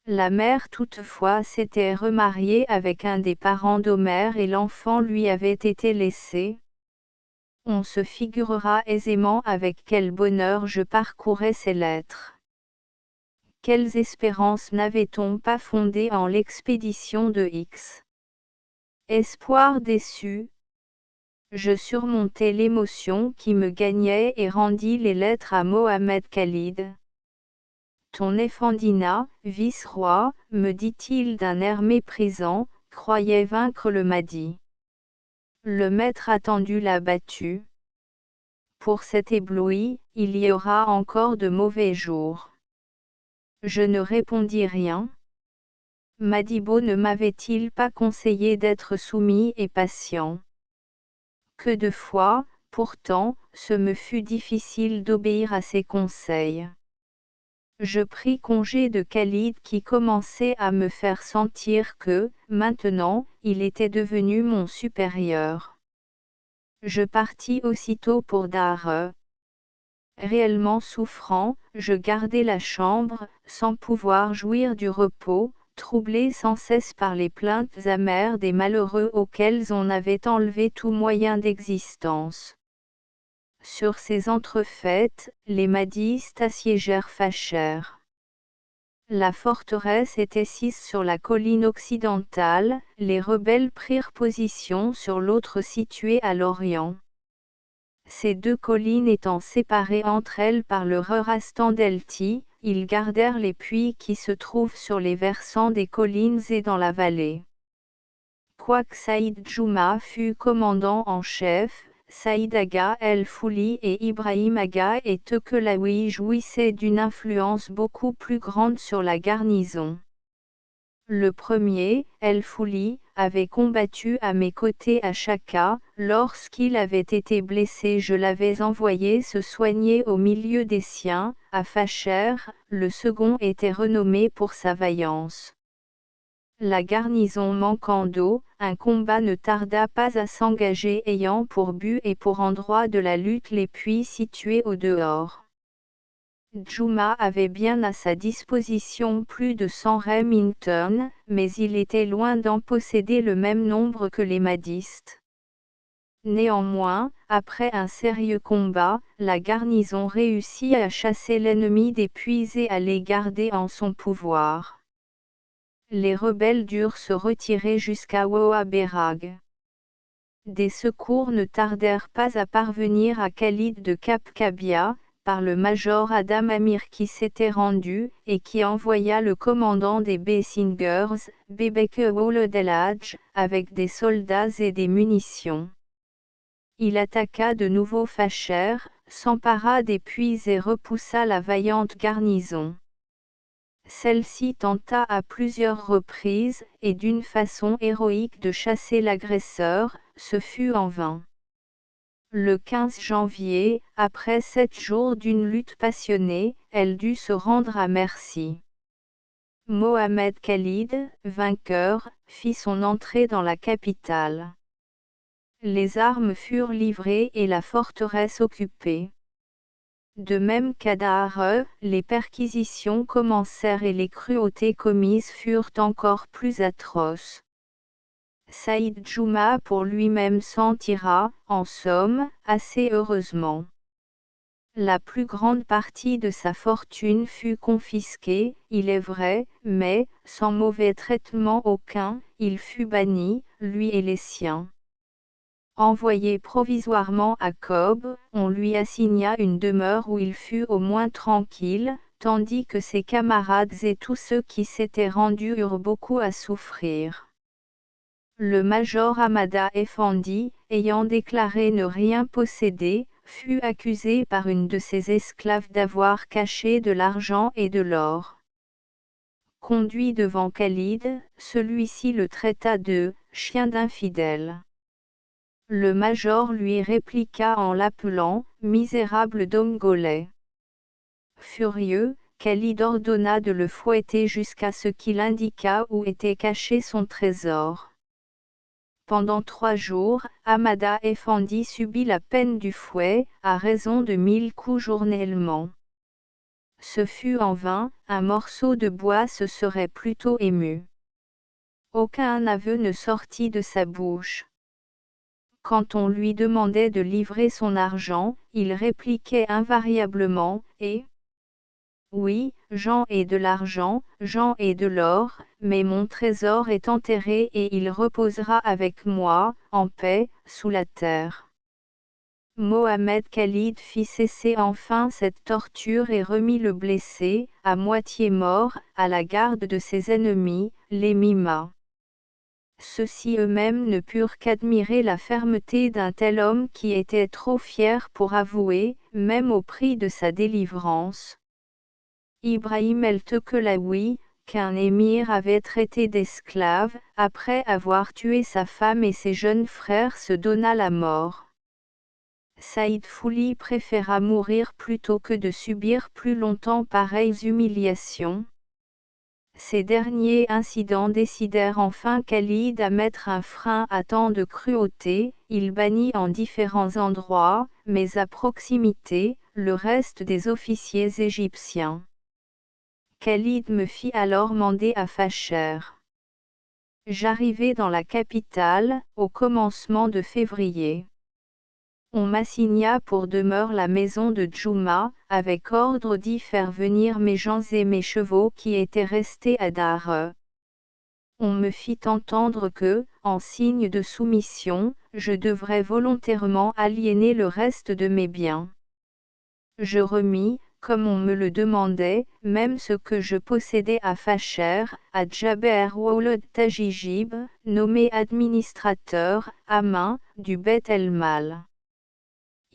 A: La mère toutefois s'était remariée avec un des parents d'Omer et l'enfant lui avait été laissé. On se figurera aisément avec quel bonheur je parcourais ces lettres. Quelles espérances n'avait-on pas fondées en l'expédition de X? Espoir déçu. Je surmontai l'émotion qui me gagnait et rendis les lettres à Mohammed Khalid. Ton Effendina, vice-roi, me dit-il d'un air méprisant, croyait vaincre le Mahdi. Le maître attendu l'a battu. Pour cet ébloui, il y aura encore de mauvais jours. Je ne répondis rien. Madibo ne m'avait-il pas conseillé d'être soumis et patient? Que de fois, pourtant, ce me fut difficile d'obéir à ses conseils. Je pris congé de Khalid qui commençait à me faire sentir que, maintenant, il était devenu mon supérieur. Je partis aussitôt pour Dahre. Réellement souffrant, je gardai la chambre, sans pouvoir jouir du repos, troublé sans cesse par les plaintes amères des malheureux auxquels on avait enlevé tout moyen d'existence. Sur ces entrefaites, les mahdistes assiégèrent Fasher. La forteresse était sise sur la colline occidentale, les rebelles prirent position sur l'autre située à l'orient. Ces deux collines étant séparées entre elles par le Rerastan d'Elti, ils gardèrent les puits qui se trouvent sur les versants des collines et dans la vallée. Quoique Saïd Djouma fut commandant en chef, Saïd Aga el-Fouli et Ibrahim Aga et Tekelaoui jouissaient d'une influence beaucoup plus grande sur la garnison. Le premier, el-Fouli, avait combattu à mes côtés à Chaka. Lorsqu'il avait été blessé, je l'avais envoyé se soigner au milieu des siens. À Facher, le second était renommé pour sa vaillance. La garnison manquant d'eau, un combat ne tarda pas à s'engager ayant pour but et pour endroit de la lutte les puits situés au dehors. Djouma avait bien à sa disposition plus de 100 Remington, mais il était loin d'en posséder le même nombre que les mahdistes. Néanmoins, après un sérieux combat, la garnison réussit à chasser l'ennemi des puits et à les garder en son pouvoir. Les rebelles durent se retirer jusqu'à Ouaberag. Des secours ne tardèrent pas à parvenir à Khalid de Cap Kabia, par le major Adam Amir qui s'était rendu, et qui envoya le commandant des Bessingers, Bebeke Ould El Hadj, avec des soldats et des munitions. Il attaqua de nouveau Facher, s'empara des puits et repoussa la vaillante garnison. Celle-ci tenta à plusieurs reprises, et d'une façon héroïque de chasser l'agresseur, ce fut en vain. Le 15 janvier, après 7 jours d'une lutte passionnée, elle dut se rendre à Mercy. Mohamed Khalid, vainqueur, fit son entrée dans la capitale. Les armes furent livrées et la forteresse occupée. De même qu'à Dahre, les perquisitions commencèrent et les cruautés commises furent encore plus atroces. Saïd Djouma pour lui-même s'en tira, en somme, assez heureusement. La plus grande partie de sa fortune fut confisquée, il est vrai, mais, sans mauvais traitement aucun, il fut banni, lui et les siens. Envoyé provisoirement à Kob, on lui assigna une demeure où il fut au moins tranquille, tandis que ses camarades et tous ceux qui s'étaient rendus eurent beaucoup à souffrir. Le major Hamada Effendi, ayant déclaré ne rien posséder, fut accusé par une de ses esclaves d'avoir caché de l'argent et de l'or. Conduit devant Khalid, celui-ci le traita de « chien d'infidèle ». Le major lui répliqua en l'appelant « misérable dongolais ». Furieux, Khalid ordonna de le fouetter jusqu'à ce qu'il indiquât où était caché son trésor. Pendant 3 jours, Hamada Effendi subit la peine du fouet, à raison de 1000 coups journellement. Ce fut en vain, un morceau de bois se serait plutôt ému. Aucun aveu ne sortit de sa bouche. Quand on lui demandait de livrer son argent, il répliquait invariablement « Eh ? Oui, j'en ai de l'argent, j'en ai de l'or, mais mon trésor est enterré et il reposera avec moi, en paix, sous la terre. » Mohamed Khalid fit cesser enfin cette torture et remit le blessé, à moitié mort, à la garde de ses ennemis, les Mimas. Ceux-ci eux-mêmes ne purent qu'admirer la fermeté d'un tel homme qui était trop fier pour avouer, même au prix de sa délivrance. Ibrahim el-Tekelaoui, qu'un émir avait traité d'esclave, après avoir tué sa femme et ses jeunes frères se donna la mort. Saïd Fouli préféra mourir plutôt que de subir plus longtemps pareilles humiliations. Ces derniers incidents décidèrent enfin Khalid à mettre un frein à tant de cruauté. Il bannit en différents endroits, mais à proximité, le reste des officiers égyptiens. Khalid me fit alors mander à Facher. J'arrivai dans la capitale, au commencement de février. On m'assigna pour demeure la maison de Djouma, avec ordre d'y faire venir mes gens et mes chevaux qui étaient restés à Dahre. On me fit entendre que, en signe de soumission, je devrais volontairement aliéner le reste de mes biens. Je remis, comme on me le demandait, même ce que je possédais à Facher, à Djaber Ould Tajijib, nommé administrateur, à main, du Beth el-Mal.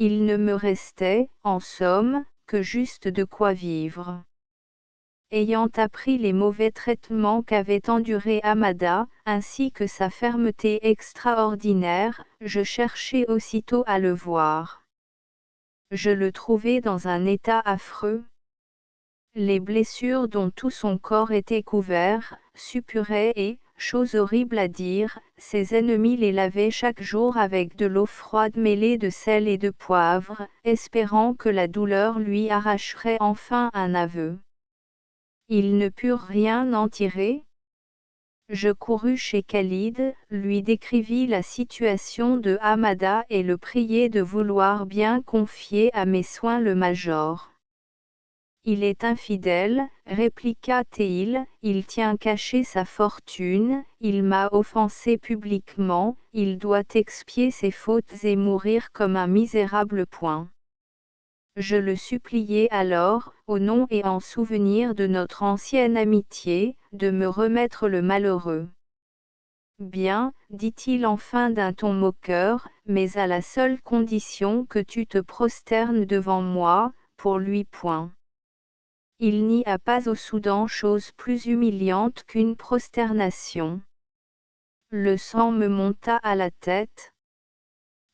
A: Il ne me restait, en somme, que juste de quoi vivre. Ayant appris les mauvais traitements qu'avait endurés Amada, ainsi que sa fermeté extraordinaire, je cherchai aussitôt à le voir. Je le trouvai dans un état affreux. Les blessures dont tout son corps était couvert, suppuraient et, chose horrible à dire, ses ennemis les lavaient chaque jour avec de l'eau froide mêlée de sel et de poivre, espérant que la douleur lui arracherait enfin un aveu. Ils ne purent rien en tirer. Je courus chez Khalid, lui décrivis la situation de Hamada et le priai de vouloir bien confier à mes soins le major. Il est infidèle, répliqua Théil, il tient caché sa fortune, il m'a offensé publiquement, il doit expier ses fautes et mourir comme un misérable point. Je le suppliai alors, au nom et en souvenir de notre ancienne amitié, de me remettre le malheureux. Bien, dit-il enfin d'un ton moqueur, mais à la seule condition que tu te prosternes devant moi, pour lui point. Il n'y a pas au Soudan chose plus humiliante qu'une prosternation. Le sang me monta à la tête.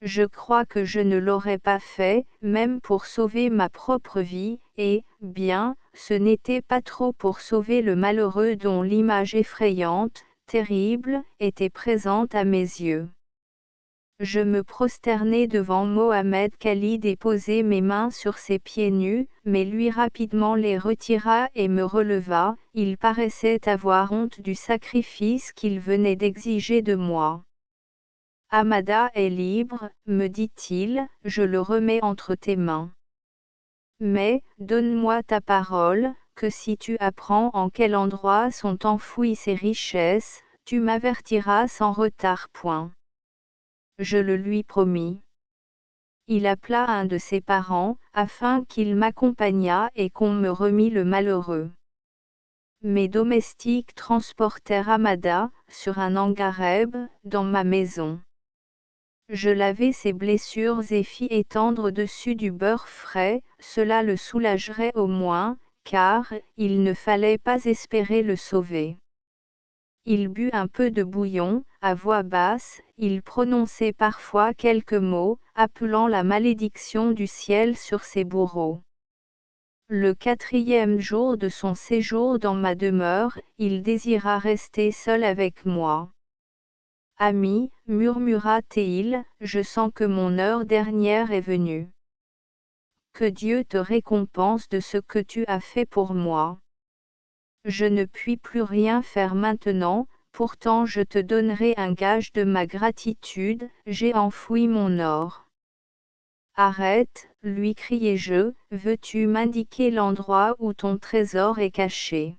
A: Je crois que je ne l'aurais pas fait, même pour sauver ma propre vie, et, bien, ce n'était pas trop pour sauver le malheureux dont l'image effrayante, terrible, était présente à mes yeux. Je me prosternai devant Mohamed Khalid et posai mes mains sur ses pieds nus, mais lui rapidement les retira et me releva, il paraissait avoir honte du sacrifice qu'il venait d'exiger de moi. Hamada est libre, me dit-il, je le remets entre tes mains. Mais, donne-moi ta parole, que si tu apprends en quel endroit sont enfouies ces richesses, tu m'avertiras sans retard point. Je le lui promis. Il appela un de ses parents, afin qu'il m'accompagnât et qu'on me remît le malheureux. Mes domestiques transportèrent Hamada, sur un angareb, dans ma maison. Je lavai ses blessures et fis étendre dessus du beurre frais, cela le soulagerait au moins, car, il ne fallait pas espérer le sauver. Il but un peu de bouillon, à voix basse, il prononçait parfois quelques mots, appelant la malédiction du ciel sur ses bourreaux. Le 4e jour de son séjour dans ma demeure, il désira rester seul avec moi. Ami, murmura Théil, je sens que mon heure dernière est venue. Que Dieu te récompense de ce que tu as fait pour moi. Je ne puis plus rien faire maintenant, pourtant je te donnerai un gage de ma gratitude, j'ai enfoui mon or. Arrête, lui criai-je, veux-tu m'indiquer l'endroit où ton trésor est caché?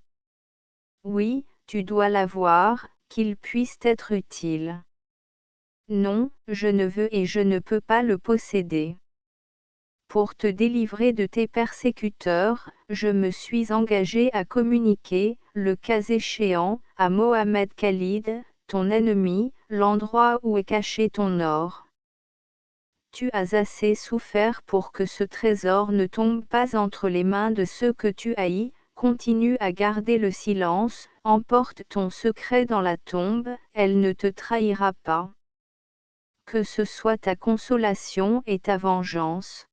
A: Oui, tu dois l'avoir, qu'il puisse être utile. Non, je ne veux et je ne peux pas le posséder. Pour te délivrer de tes persécuteurs, je me suis engagé à communiquer, le cas échéant, à Mohamed Khalid, ton ennemi, l'endroit où est caché ton or. Tu as assez souffert pour que ce trésor ne tombe pas entre les mains de ceux que tu haïs, continue à garder le silence, emporte ton secret dans la tombe, elle ne te trahira pas. Que ce soit ta consolation et ta vengeance.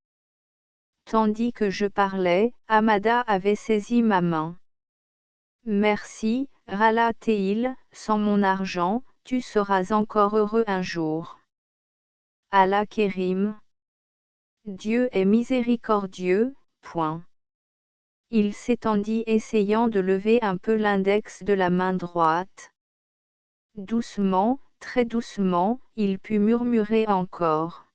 A: Tandis que je parlais, Hamada avait saisi ma main. Merci, râla Théil, sans mon argent, tu seras encore heureux un jour. Allah Kérim. Dieu est miséricordieux, point. Il s'étendit essayant de lever un peu l'index de la main droite. Doucement, très doucement, il put murmurer encore.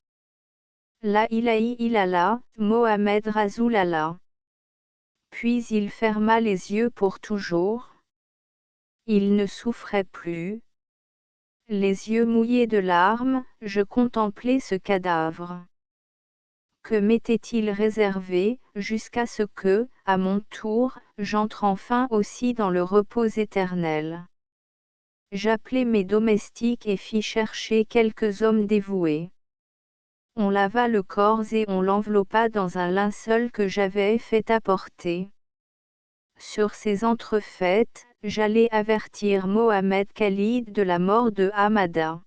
A: La ilaha illallah, Mohamed Razoulallah. Puis il ferma les yeux pour toujours. Il ne souffrait plus. Les yeux mouillés de larmes, je contemplais ce cadavre. Que m'était-il réservé, jusqu'à ce que, à mon tour, j'entre enfin aussi dans le repos éternel. J'appelai mes domestiques et fis chercher quelques hommes dévoués. On lava le corps et on l'enveloppa dans un linceul que j'avais fait apporter. Sur ces entrefaites, j'allais avertir Mohamed Khalid de la mort de Hamada.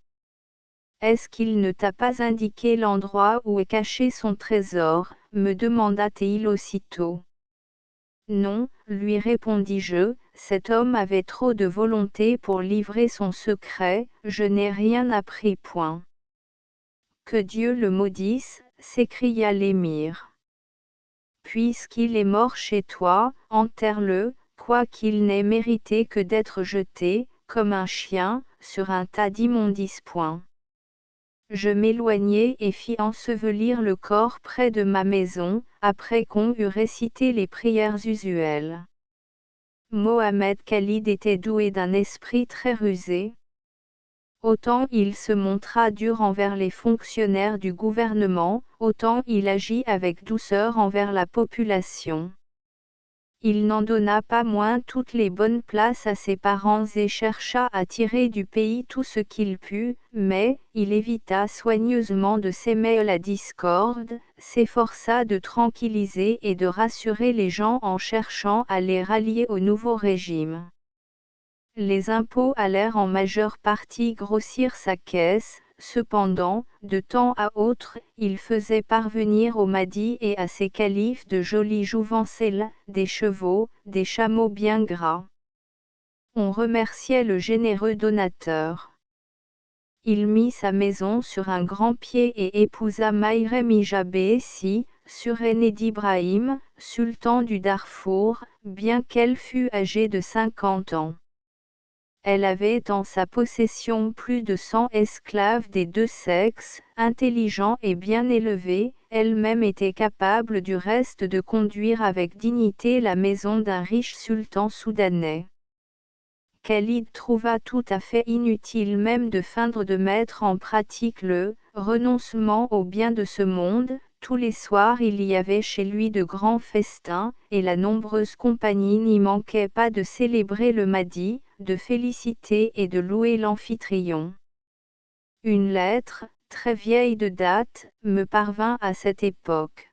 A: Est-ce qu'il ne t'a pas indiqué l'endroit où est caché son trésor, me demanda-t-il aussitôt. Non, lui répondis-je, cet homme avait trop de volonté pour livrer son secret, je n'ai rien appris point. Que Dieu le maudisse, s'écria l'émir. Puisqu'il est mort chez toi, enterre-le, quoiqu'il n'ait mérité que d'être jeté, comme un chien, sur un tas d'immondices. Je m'éloignai et fis ensevelir le corps près de ma maison, après qu'on eut récité les prières usuelles. Mohamed Khalid était doué d'un esprit très rusé. Autant il se montra dur envers les fonctionnaires du gouvernement, autant il agit avec douceur envers la population. Il n'en donna pas moins toutes les bonnes places à ses parents et chercha à tirer du pays tout ce qu'il put, mais, il évita soigneusement de s'aimer la discorde, s'efforça de tranquilliser et de rassurer les gens en cherchant à les rallier au nouveau régime. Les impôts allèrent en majeure partie grossir sa caisse, cependant, de temps à autre, il faisait parvenir au Mahdi et à ses califes de jolies jouvencelles, des chevaux, des chameaux bien gras. On remerciait le généreux donateur. Il mit sa maison sur un grand pied et épousa Maïrem Ijabési, suraînée d'Ibrahim, sultan du Darfour, bien qu'elle fût âgée de 50 ans. Elle avait en sa possession plus de 100 esclaves des deux sexes, intelligents et bien élevés, elle-même était capable du reste de conduire avec dignité la maison d'un riche sultan soudanais. Khalid trouva tout à fait inutile même de feindre de mettre en pratique le renoncement aux biens de ce monde. Tous les soirs il y avait chez lui de grands festins, et la nombreuse compagnie n'y manquait pas de célébrer le Mahdi, de féliciter et de louer l'Amphitryon. Une lettre, très vieille de date, me parvint à cette époque.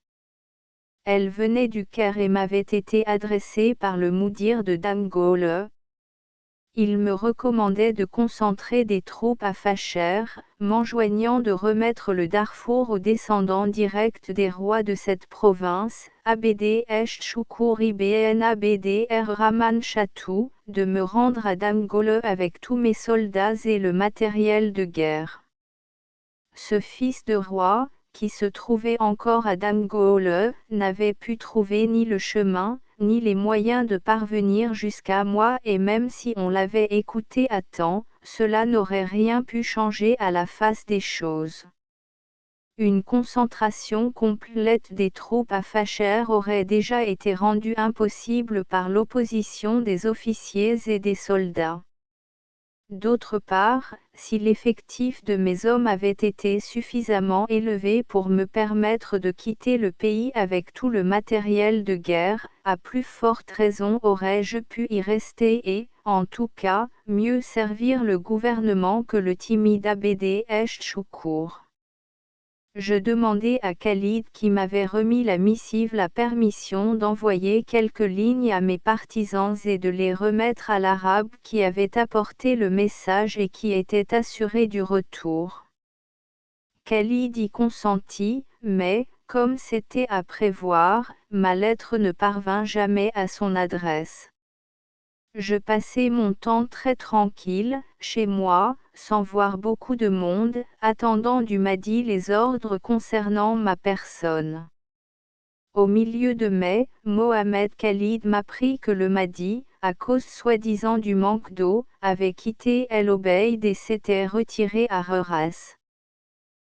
A: Elle venait du Caire et m'avait été adressée par le moudir de Damgole. Il me recommandait de concentrer des troupes à Facher, m'enjoignant de remettre le Darfour aux descendants directs des rois de cette province, Abd Shoukour ibn Abd Rahman Chatou, de me rendre à Damgole avec tous mes soldats et le matériel de guerre. Ce fils de roi, qui se trouvait encore à Damgole, n'avait pu trouver ni le chemin, ni les moyens de parvenir jusqu'à moi, et même si on l'avait écouté à temps, cela n'aurait rien pu changer à la face des choses. Une concentration complète des troupes à Facher aurait déjà été rendue impossible par l'opposition des officiers et des soldats. D'autre part, si l'effectif de mes hommes avait été suffisamment élevé pour me permettre de quitter le pays avec tout le matériel de guerre, à plus forte raison aurais-je pu y rester et, en tout cas, mieux servir le gouvernement que le timide Abd Shoukour. Je demandai à Khalid qui m'avait remis la missive la permission d'envoyer quelques lignes à mes partisans et de les remettre à l'arabe qui avait apporté le message et qui était assuré du retour. Khalid y consentit, mais, comme c'était à prévoir, ma lettre ne parvint jamais à son adresse. Je passai mon temps très tranquille, chez moi, sans voir beaucoup de monde, attendant du Mahdi les ordres concernant ma personne. Au milieu de mai, Mohamed Khalid m'apprit que le Mahdi, à cause soi-disant du manque d'eau, avait quitté El Obeid et s'était retiré à Reras.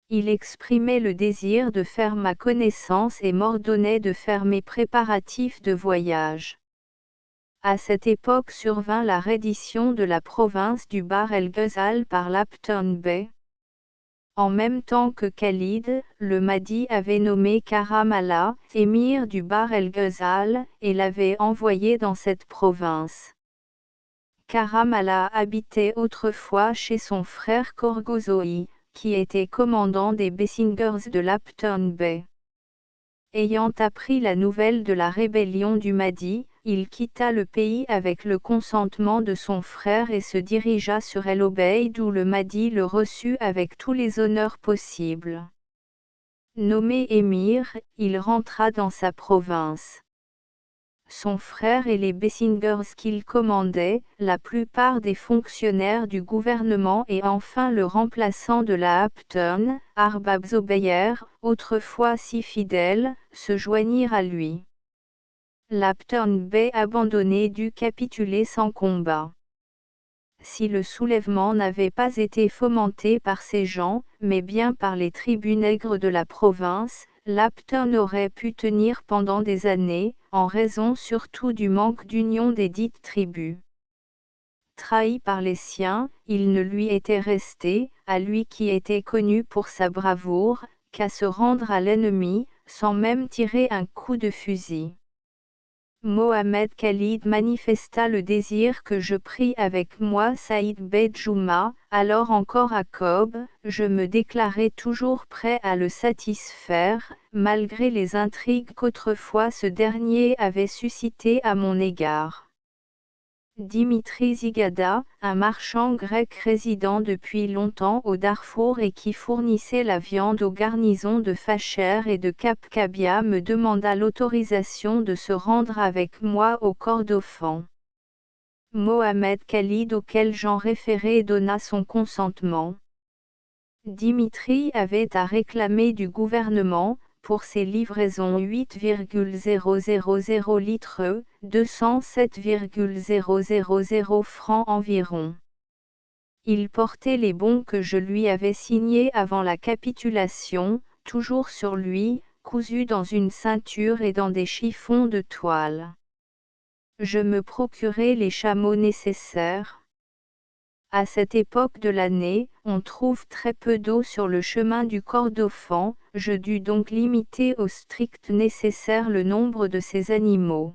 A: Il exprimait le désir de faire ma connaissance et m'ordonnait de faire mes préparatifs de voyage. À cette époque survint la reddition de la province du Bahr el-Ghazal par l'Upton Bey. En même temps que Khalid, le Mahdi avait nommé Karamala, émir du Bahr el-Ghazal, et l'avait envoyé dans cette province. Karamala habitait autrefois chez son frère Korgozoi, qui était commandant des Bessingers de Lapton Bay. Ayant appris la nouvelle de la rébellion du Mahdi, il quitta le pays avec le consentement de son frère et se dirigea sur El Obeid où le Mahdi le reçut avec tous les honneurs possibles. Nommé émir, il rentra dans sa province. Son frère et les Bessingers qu'il commandait, la plupart des fonctionnaires du gouvernement et enfin le remplaçant de la Upton, Arbab Zobeir, autrefois si fidèle, se joignirent à lui. Lapton Bay abandonné dut capituler sans combat. Si le soulèvement n'avait pas été fomenté par ces gens, mais bien par les tribus nègres de la province, Lapton aurait pu tenir pendant des années, en raison surtout du manque d'union des dites tribus. Trahi par les siens, il ne lui était resté, à lui qui était connu pour sa bravoure, qu'à se rendre à l'ennemi, sans même tirer un coup de fusil. Mohamed Khalid manifesta le désir que je pris avec moi Saïd Bey Djouma, alors encore à Kob, je me déclarai toujours prêt à le satisfaire, malgré les intrigues qu'autrefois ce dernier avait suscitées à mon égard. Dimitri Zigada, un marchand grec résidant depuis longtemps au Darfour et qui fournissait la viande aux garnisons de Facher et de Cap Kabia me demanda l'autorisation de se rendre avec moi au Kordofan. Mohamed Khalid auquel j'en référai donna son consentement. Dimitri avait à réclamer du gouvernement, pour ses livraisons 8,000 litres, 207,000 francs environ. Il portait les bons que je lui avais signés avant la capitulation, toujours sur lui, cousus dans une ceinture et dans des chiffons de toile. Je me procurai les chameaux nécessaires. À cette époque de l'année, on trouve très peu d'eau sur le chemin du Kordofan, je dus donc limiter au strict nécessaire le nombre de ces animaux.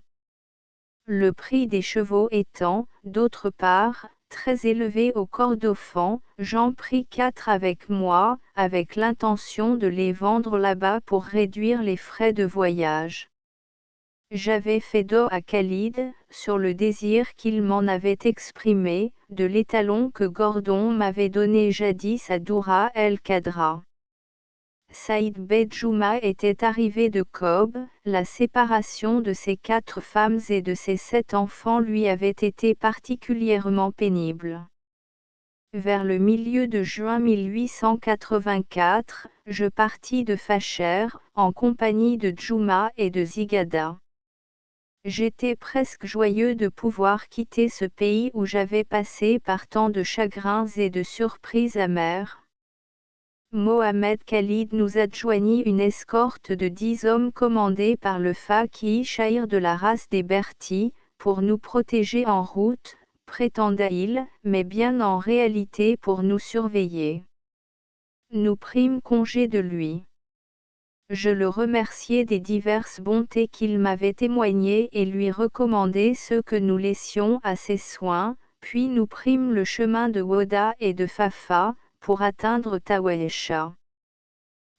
A: Le prix des chevaux étant, d'autre part, très élevé au Kordofan, j'en pris 4 avec moi, avec l'intention de les vendre là-bas pour réduire les frais de voyage. J'avais fait dos à Khalid, sur le désir qu'il m'en avait exprimé, de l'étalon que Gordon m'avait donné jadis à Doura el-Qadra. Saïd Bey Djouma était arrivé de Kob, la séparation de ses 4 femmes et de ses 7 enfants lui avait été particulièrement pénible. Vers le milieu de juin 1884, je partis de Facher, en compagnie de Djouma et de Zigada. J'étais presque joyeux de pouvoir quitter ce pays où j'avais passé par tant de chagrins et de surprises amères. Mohamed Khalid nous adjoignit une escorte de 10 hommes commandés par le Faqih Chahir de la race des Berti, pour nous protéger en route, prétenda-il, mais bien en réalité pour nous surveiller. Nous prîmes congé de lui. Je le remerciai des diverses bontés qu'il m'avait témoignées et lui recommandai ceux que nous laissions à ses soins, puis nous prîmes le chemin de Woda et de Fafa, pour atteindre Tawaesha.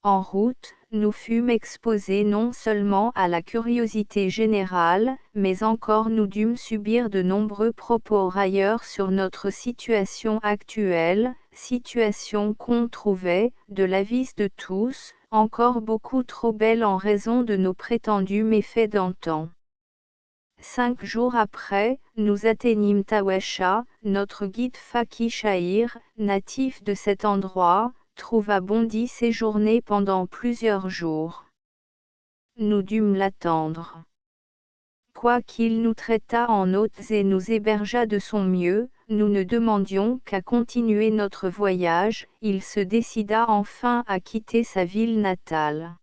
A: En route, nous fûmes exposés non seulement à la curiosité générale, mais encore nous dûmes subir de nombreux propos railleurs sur notre situation actuelle, situation qu'on trouvait, de l'avis de tous, encore beaucoup trop belle en raison de nos prétendus méfaits d'antan. 5 jours après, nous atteignîmes Tawaesha, notre guide Faqih Chahir, natif de cet endroit, trouva bon d'y séjourner pendant plusieurs jours. Nous dûmes l'attendre. Quoiqu'il nous traitât en hôtes et nous hébergeât de son mieux, nous ne demandions qu'à continuer notre voyage, il se décida enfin à quitter sa ville natale.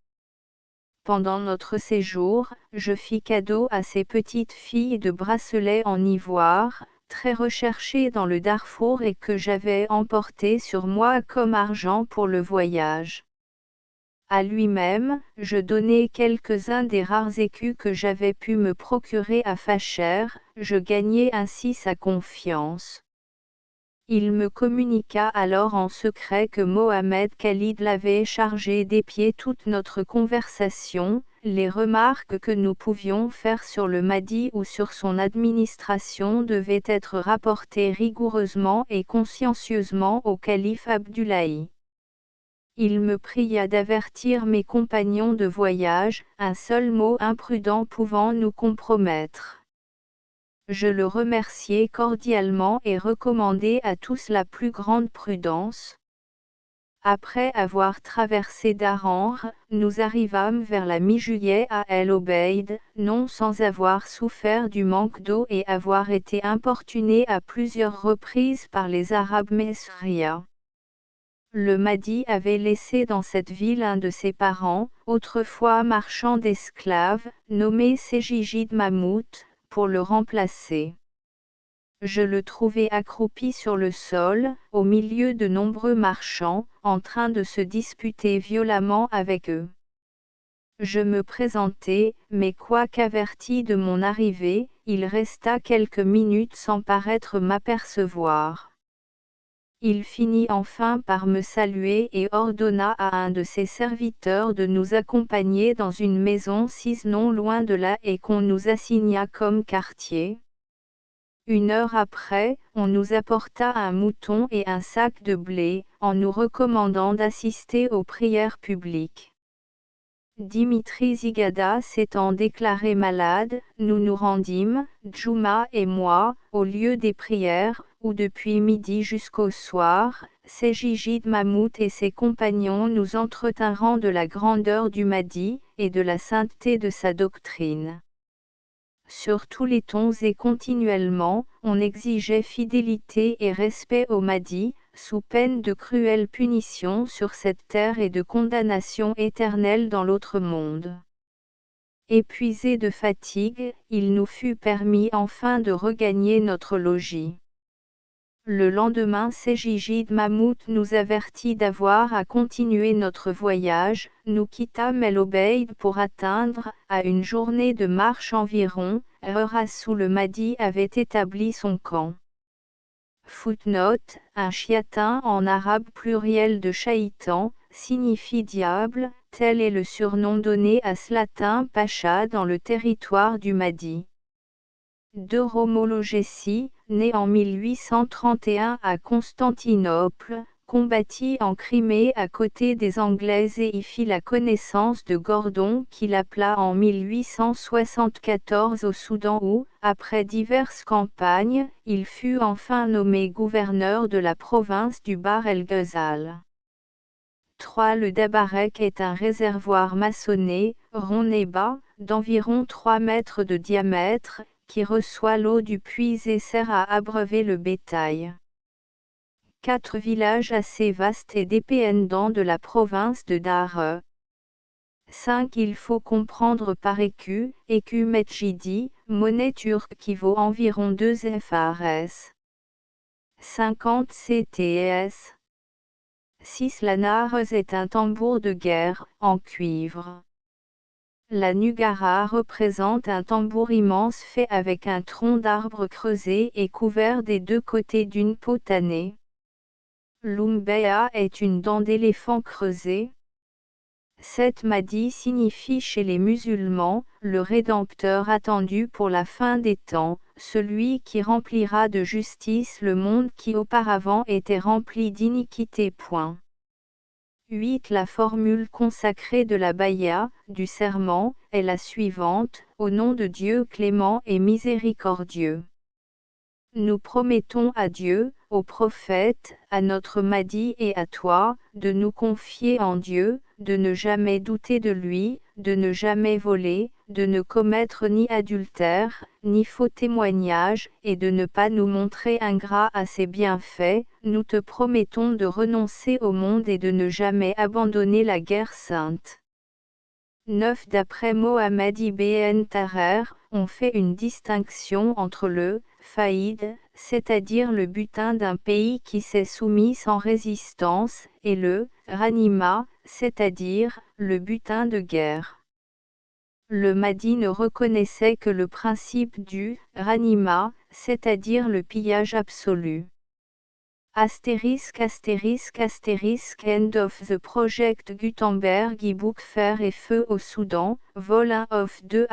A: Pendant notre séjour, je fis cadeau à ces petites filles de bracelets en ivoire, très recherchés dans le Darfour et que j'avais emportés sur moi comme argent pour le voyage. À lui-même, je donnai quelques-uns des rares écus que j'avais pu me procurer à Facher, je gagnai ainsi sa confiance. Il me communiqua alors en secret que Mohamed Khalid l'avait chargé d'épier toute notre conversation, les remarques que nous pouvions faire sur le Mahdi ou sur son administration devaient être rapportées rigoureusement et consciencieusement au calife Abdullahi. Il me pria d'avertir mes compagnons de voyage, un seul mot imprudent pouvant nous compromettre. Je le remerciai cordialement et recommandai à tous la plus grande prudence. Après avoir traversé Daranr, nous arrivâmes vers la mi-juillet à El Obeid, non sans avoir souffert du manque d'eau et avoir été importunés à plusieurs reprises par les Arabes Mesria. Le Mahdi avait laissé dans cette ville un de ses parents, autrefois marchand d'esclaves, nommé Sejijid Mamout, pour le remplacer. Je le trouvai accroupi sur le sol, au milieu de nombreux marchands, en train de se disputer violemment avec eux. Je me présentai, mais quoiqu'averti de mon arrivée, il resta quelques minutes sans paraître m'apercevoir. Il finit enfin par me saluer et ordonna à un de ses serviteurs de nous accompagner dans une maison sise non loin de là et qu'on nous assigna comme quartier. 1 heure après, on nous apporta un mouton et un sac de blé, en nous recommandant d'assister aux prières publiques. Dimitri Zigada s'étant déclaré malade, nous nous rendîmes, Djouma et moi, au lieu des prières, où depuis midi jusqu'au soir, Sejijid Mamout et ses compagnons nous entretinrent de la grandeur du Mahdi, et de la sainteté de sa doctrine. Sur tous les tons et continuellement, on exigeait fidélité et respect au Mahdi, sous peine de cruelles punitions sur cette terre et de condamnation éternelle dans l'autre monde. Épuisés de fatigue, il nous fut permis enfin de regagner notre logis. Le lendemain Sejijid Mamout nous avertit d'avoir à continuer notre voyage, nous quittâmes El Obeid pour atteindre, à une journée de marche environ, Heras où le Mahdi avait établi son camp. Footnote, un chiatin en arabe pluriel de shaïtan, signifie diable, tel est le surnom donné à Slatin Pacha dans le territoire du Mahdi. De Romolo-Gessi, né en 1831 à Constantinople, combattit en Crimée à côté des Anglais et y fit la connaissance de Gordon qu'il appela en 1874 au Soudan où, après diverses campagnes, il fut enfin nommé gouverneur de la province du Bahr el-Ghazal. 3. Le Dabarek est un réservoir maçonné, rond et bas, d'environ 3 mètres de diamètre, qui reçoit l'eau du puits et sert à abreuver le bétail. 4 villages assez vastes et dépendants de la province de Dare. 5. Il faut comprendre par écu, écu medjidi, monnaie turque qui vaut environ 2 FRS. 50 CTS. 6. La nareuse est un tambour de guerre, en cuivre. La nugara représente un tambour immense fait avec un tronc d'arbre creusé et couvert des 2 côtés d'une peau tannée. L'umbea est une dent d'éléphant creusée. 7. Mahdi signifie chez les musulmans, le Rédempteur attendu pour la fin des temps, celui qui remplira de justice le monde qui auparavant était rempli d'iniquité. 8. La formule consacrée de la baïa, du serment, est la suivante, au nom de Dieu clément et miséricordieux. Nous promettons à Dieu, aux prophètes, à notre Mahdi et à toi, de nous confier en Dieu, de ne jamais douter de lui, de ne jamais voler, de ne commettre ni adultère, ni faux témoignage, et de ne pas nous montrer ingrats à ses bienfaits. Nous te promettons de renoncer au monde et de ne jamais abandonner la guerre sainte. 9. D'après Mohamed Ibn Tarer, on fait une distinction entre le faïd, c'est-à-dire le butin d'un pays qui s'est soumis sans résistance, et le ranima, c'est-à-dire le butin de guerre. Le Mahdi ne reconnaissait que le principe du ranima, c'est-à-dire le pillage absolu. End of the Project Gutenberg e-book Fer et Feu au Soudan, Vol 1 of 2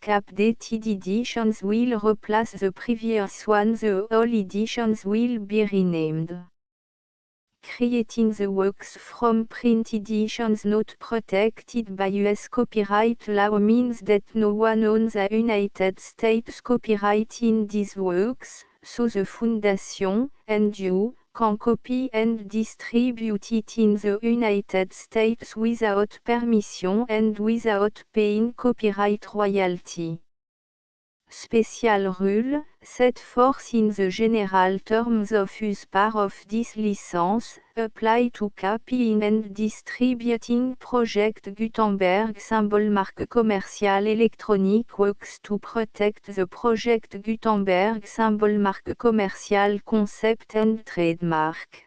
A: Updated editions will replace the previous one. The all editions will be renamed. Creating the works from print editions not protected by US copyright law means that no one owns a United States copyright in these works, so the Foundation, and you, can copy and distribute it in the United States without permission and without paying copyright royalty. Special rule, set forth in the general terms of use part of this license, apply to copying and distributing Project Gutenberg symbol marque commercial electronic works to protect the Project Gutenberg symbol marque commercial concept and trademark.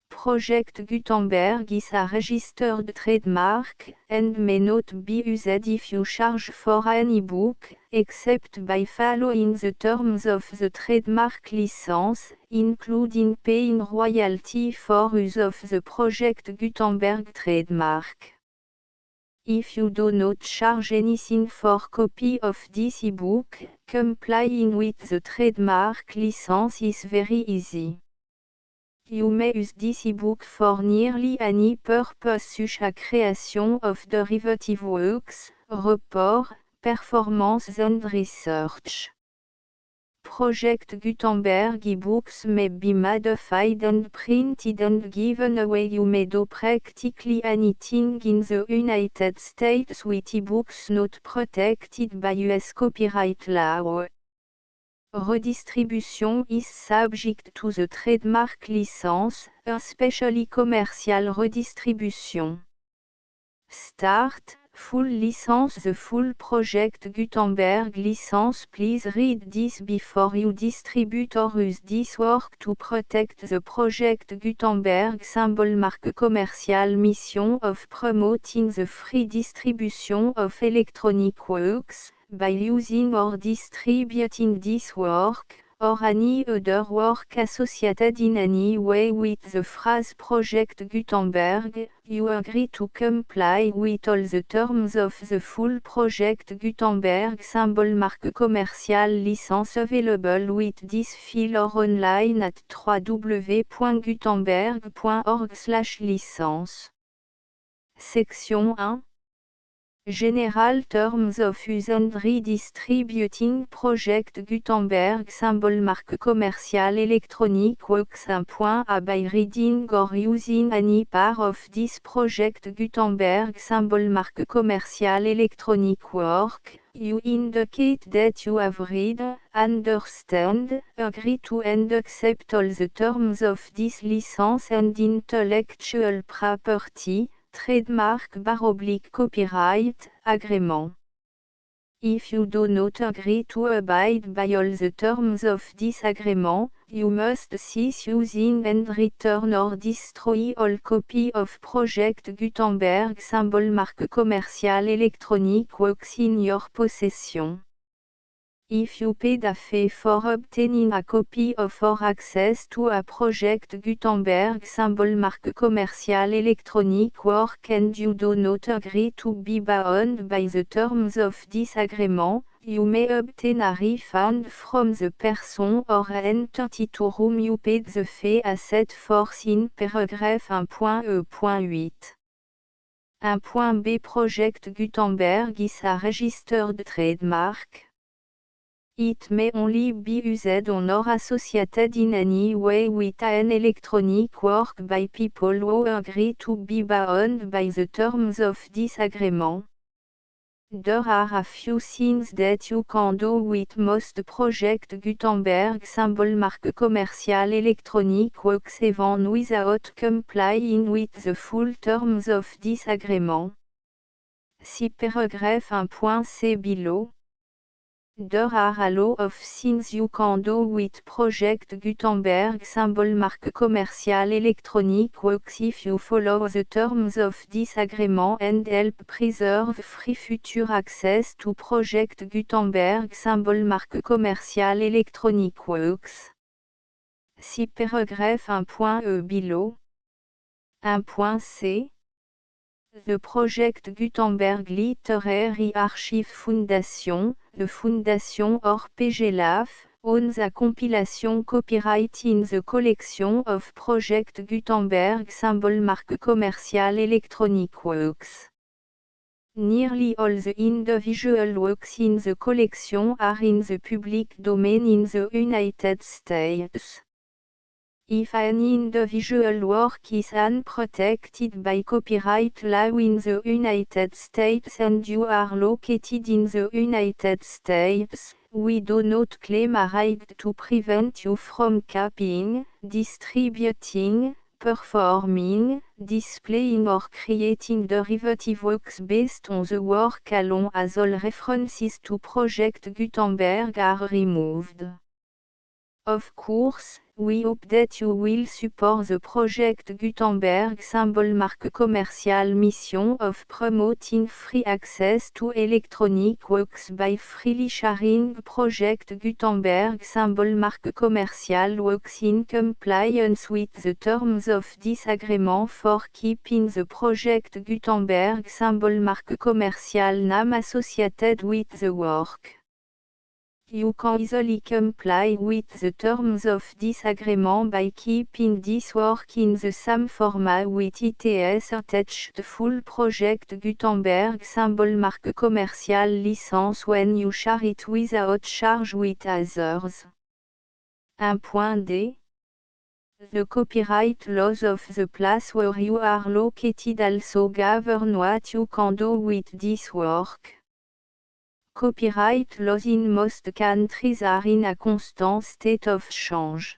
A: Project Gutenberg is a registered trademark, and may not be used if you charge for an e-book, except by following the terms of the trademark license, including paying royalty for use of the Project Gutenberg trademark. If you do not charge anything for copy of this e-book, complying with the trademark license is very easy. You may use this e-book for nearly any purpose such as creation of derivative works, report, performance and research. Project Gutenberg e-books may be modified and printed and given away. You may do practically anything in the United States with e-books not protected by US copyright law. Redistribution is subject to the trademark license, especially commercial redistribution. Start, full license. The full Project Gutenberg license. Please read this before you distribute or use this work to protect the Project Gutenberg symbol marque commercial. Mission of promoting the free distribution of electronic works, by using or distributing this work, or any other work associated in any way with the phrase Project Gutenberg, you agree to comply with all the terms of the full Project Gutenberg symbol marque commercial license available with this file or online at www.gutenberg.org/licence. Section 1. General Terms of Use and Redistributing Project Gutenberg symbol marque commercial electronic works. 1.a By reading or using any part of this Project Gutenberg symbol marque commercial electronic work, you indicate that you have read, understand, agree to and accept all the terms of this license and intellectual property, trademark / copyright, agreement. If you do not agree to abide by all the terms of this agreement, you must cease using and return or destroy all copy of Project Gutenberg symbol marque commercial electronic works in your possession. If you paid a fee for obtaining a copy of or access to a Project Gutenberg symbol marque commercial electronic work and you do not agree to be bound by the terms of this agreement, you may obtain a refund from the person or entity to whom you paid the fee as set forth in paragraph 1.e.8. 1.b Project Gutenberg is a registered trademark. It may only be used on or associated in any way with an electronic work by people who agree to be bound by the terms of this agreement. There are a few things that you can do with most Project Gutenberg symbol marque commercial electronic works even without complying with the full terms of this agreement. See paragraph 1.c below. There are a lot of things you can do with Project Gutenberg symbol marque commercial electronic works if you follow the terms of this agreement and help preserve free future access to Project Gutenberg symbol marque commercial electronic works. See paragraph 1.e below. 1.c. The Project Gutenberg Literary Archive Foundation, the Foundation or PGLAF, owns a compilation copyright in the collection of Project Gutenberg symbol marque commercial electronic works. Nearly all the individual works in the collection are in the public domain in the United States. If an individual work is unprotected by copyright law in the United States and you are located in the United States, we do not claim a right to prevent you from copying, distributing, performing, displaying or creating derivative works based on the work alone as all references to Project Gutenberg are removed. Of course, we hope that you will support the Project Gutenberg symbol marque commercial mission of promoting free access to electronic works by freely sharing Project Gutenberg symbol marque commercial works in compliance with the terms of this agreement for keeping the Project Gutenberg symbol marque commercial name associated with the work. You can easily comply with the terms of this agreement by keeping this work in the same format with its attached full Project Gutenberg symbol marque commercial license when you share it without charge with others. 1.d. The copyright laws of the place where you are located also govern what you can do with this work. Copyright laws in most countries are in a constant state of change.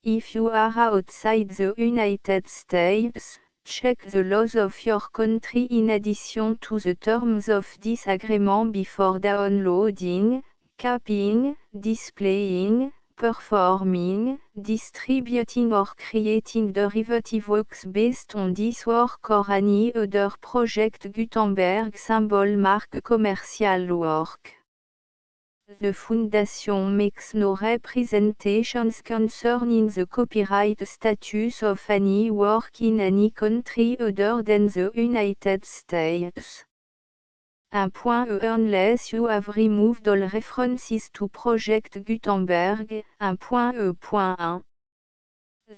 A: If you are outside the United States, check the laws of your country in addition to the terms of this agreement before downloading, copying, displaying, performing, distributing or creating derivative works based on this work or any other Project Gutenberg symbol marque commercial work. The Foundation makes no representations concerning the copyright status of any work in any country other than the United States. 1.e Unless you have removed all references to Project Gutenberg. 1.e.1.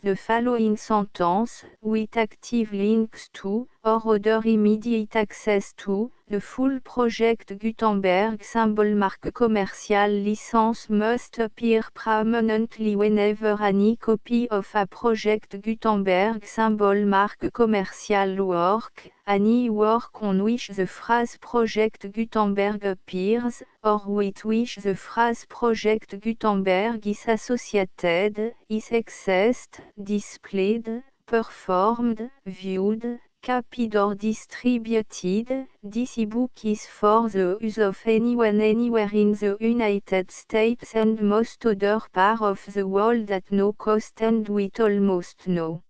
A: The following sentence, with active links to, or other immediate access to, the full Project Gutenberg symbol marque commercial license must appear prominently whenever any copy of a Project Gutenberg symbol marque commercial work, any work on which the phrase Project Gutenberg appears, or with which the phrase Project Gutenberg is associated, is accessed, displayed, performed, viewed, copied or distributed. This ebook is for the use of anyone anywhere in the United States and most other parts of the world at no cost and with almost no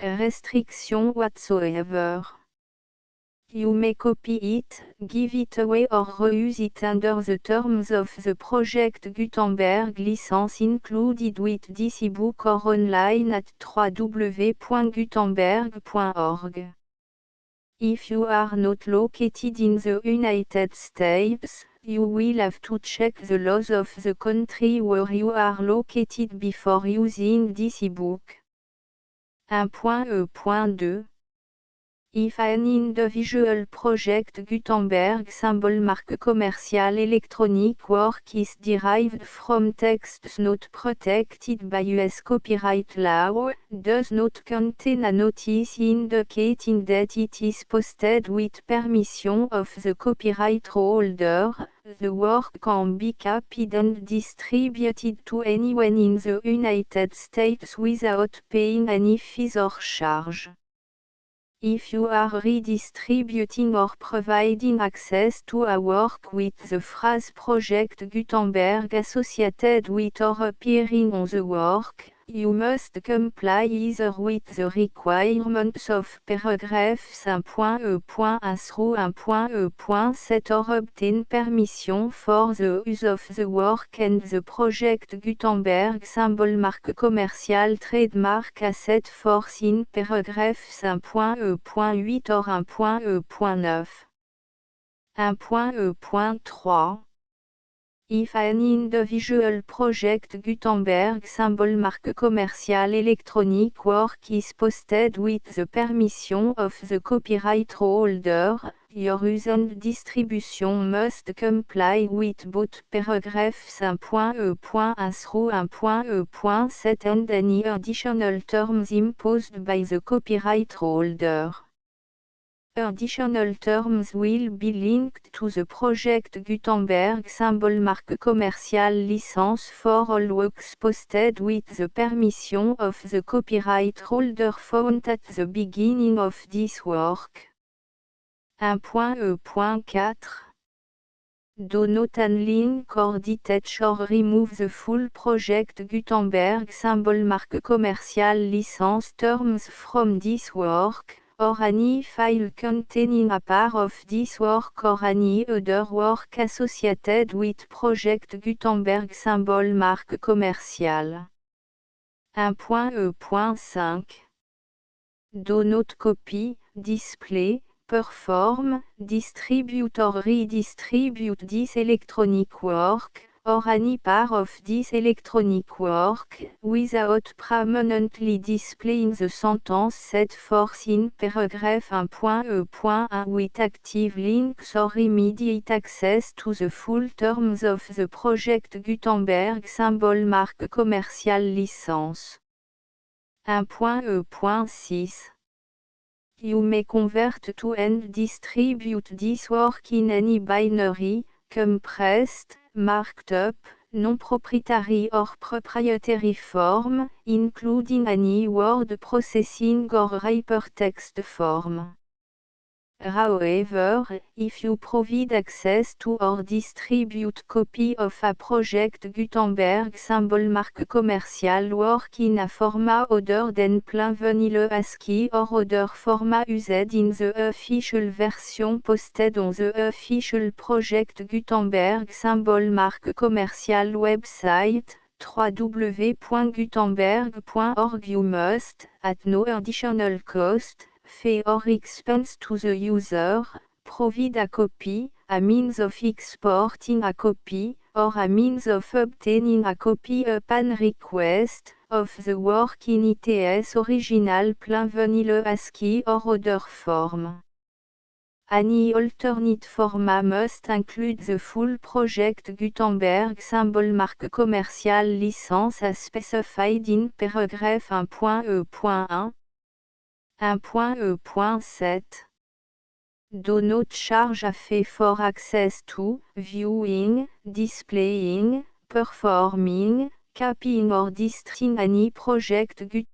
A: restriction whatsoever. You may copy it, give it away or reuse it under the terms of the Project Gutenberg license included with this ebook or online at www.gutenberg.org. If you are not located in the United States, you will have to check the laws of the country where you are located before using this ebook. 1.e.2. If an individual Project Gutenberg symbol marque commercial electronic work is derived from texts not protected by US copyright law, does not contain a notice indicating that it is posted with permission of the copyright holder, the work can be copied and distributed to anyone in the United States without paying any fees or charge. If you are redistributing or providing access to a work with the phrase Project Gutenberg associated with or appearing on the work, You must comply either with the requirements of paragraphs 1.e.1 through 1.e.7 or obtain permission for the use of the work and the project Gutenberg symbol marque commerciale trademark asset force in paragraphs 1.e.8 or 1.e.9. 1.e.3 If an individual project Gutenberg symbol marque commerciale electronic work is posted with the permission of the copyright holder, your use and distribution must comply with both paragraphs 1.e.1 through 1.e.7 and any additional terms imposed by the copyright holder. Additional terms will be linked to the project Gutenberg symbol marque commerciale license for all works posted with the permission of the copyright holder found at the beginning of this work. 1.e.4 Do not unlink or detach or remove the full project Gutenberg symbol marque commerciale license terms from this work, or any file containing a part of this work or any other work associated with project Gutenberg symbol marque commerciale. 1.e.5 Do not copy, display, perform, distribute or redistribute this electronic work, or any part of this electronic work, without permanently displaying the sentence set forth in paragraph 1.e.1 with active links or immediate access to the full terms of the project Gutenberg symbol marque commerciale licence. 1.e.6 You may convert to and distribute this work in any binary, compressed, marked up, non-proprietary or proprietary form, including any word processing or hypertext form. However, if you provide access to or distribute copy of a project Gutenberg symbol marque commerciale work in a format other than plain vanilla ASCII or other format used in the official version posted on the official project Gutenberg symbol marque commerciale website, www.gutenberg.org you must, at no additional cost, fee or expense to the user, provide a copy, a means of exporting a copy, or a means of obtaining a copy upon request, of the work in its original plain vanilla ASCII or other form. Any alternate format must include the full project Gutenberg symbol marque commerciale licence as specified in paragraph 1.e.1. 1.e.7 Do not charge a fee for access to, viewing, displaying, performing, copying or distributing any project Gutenberg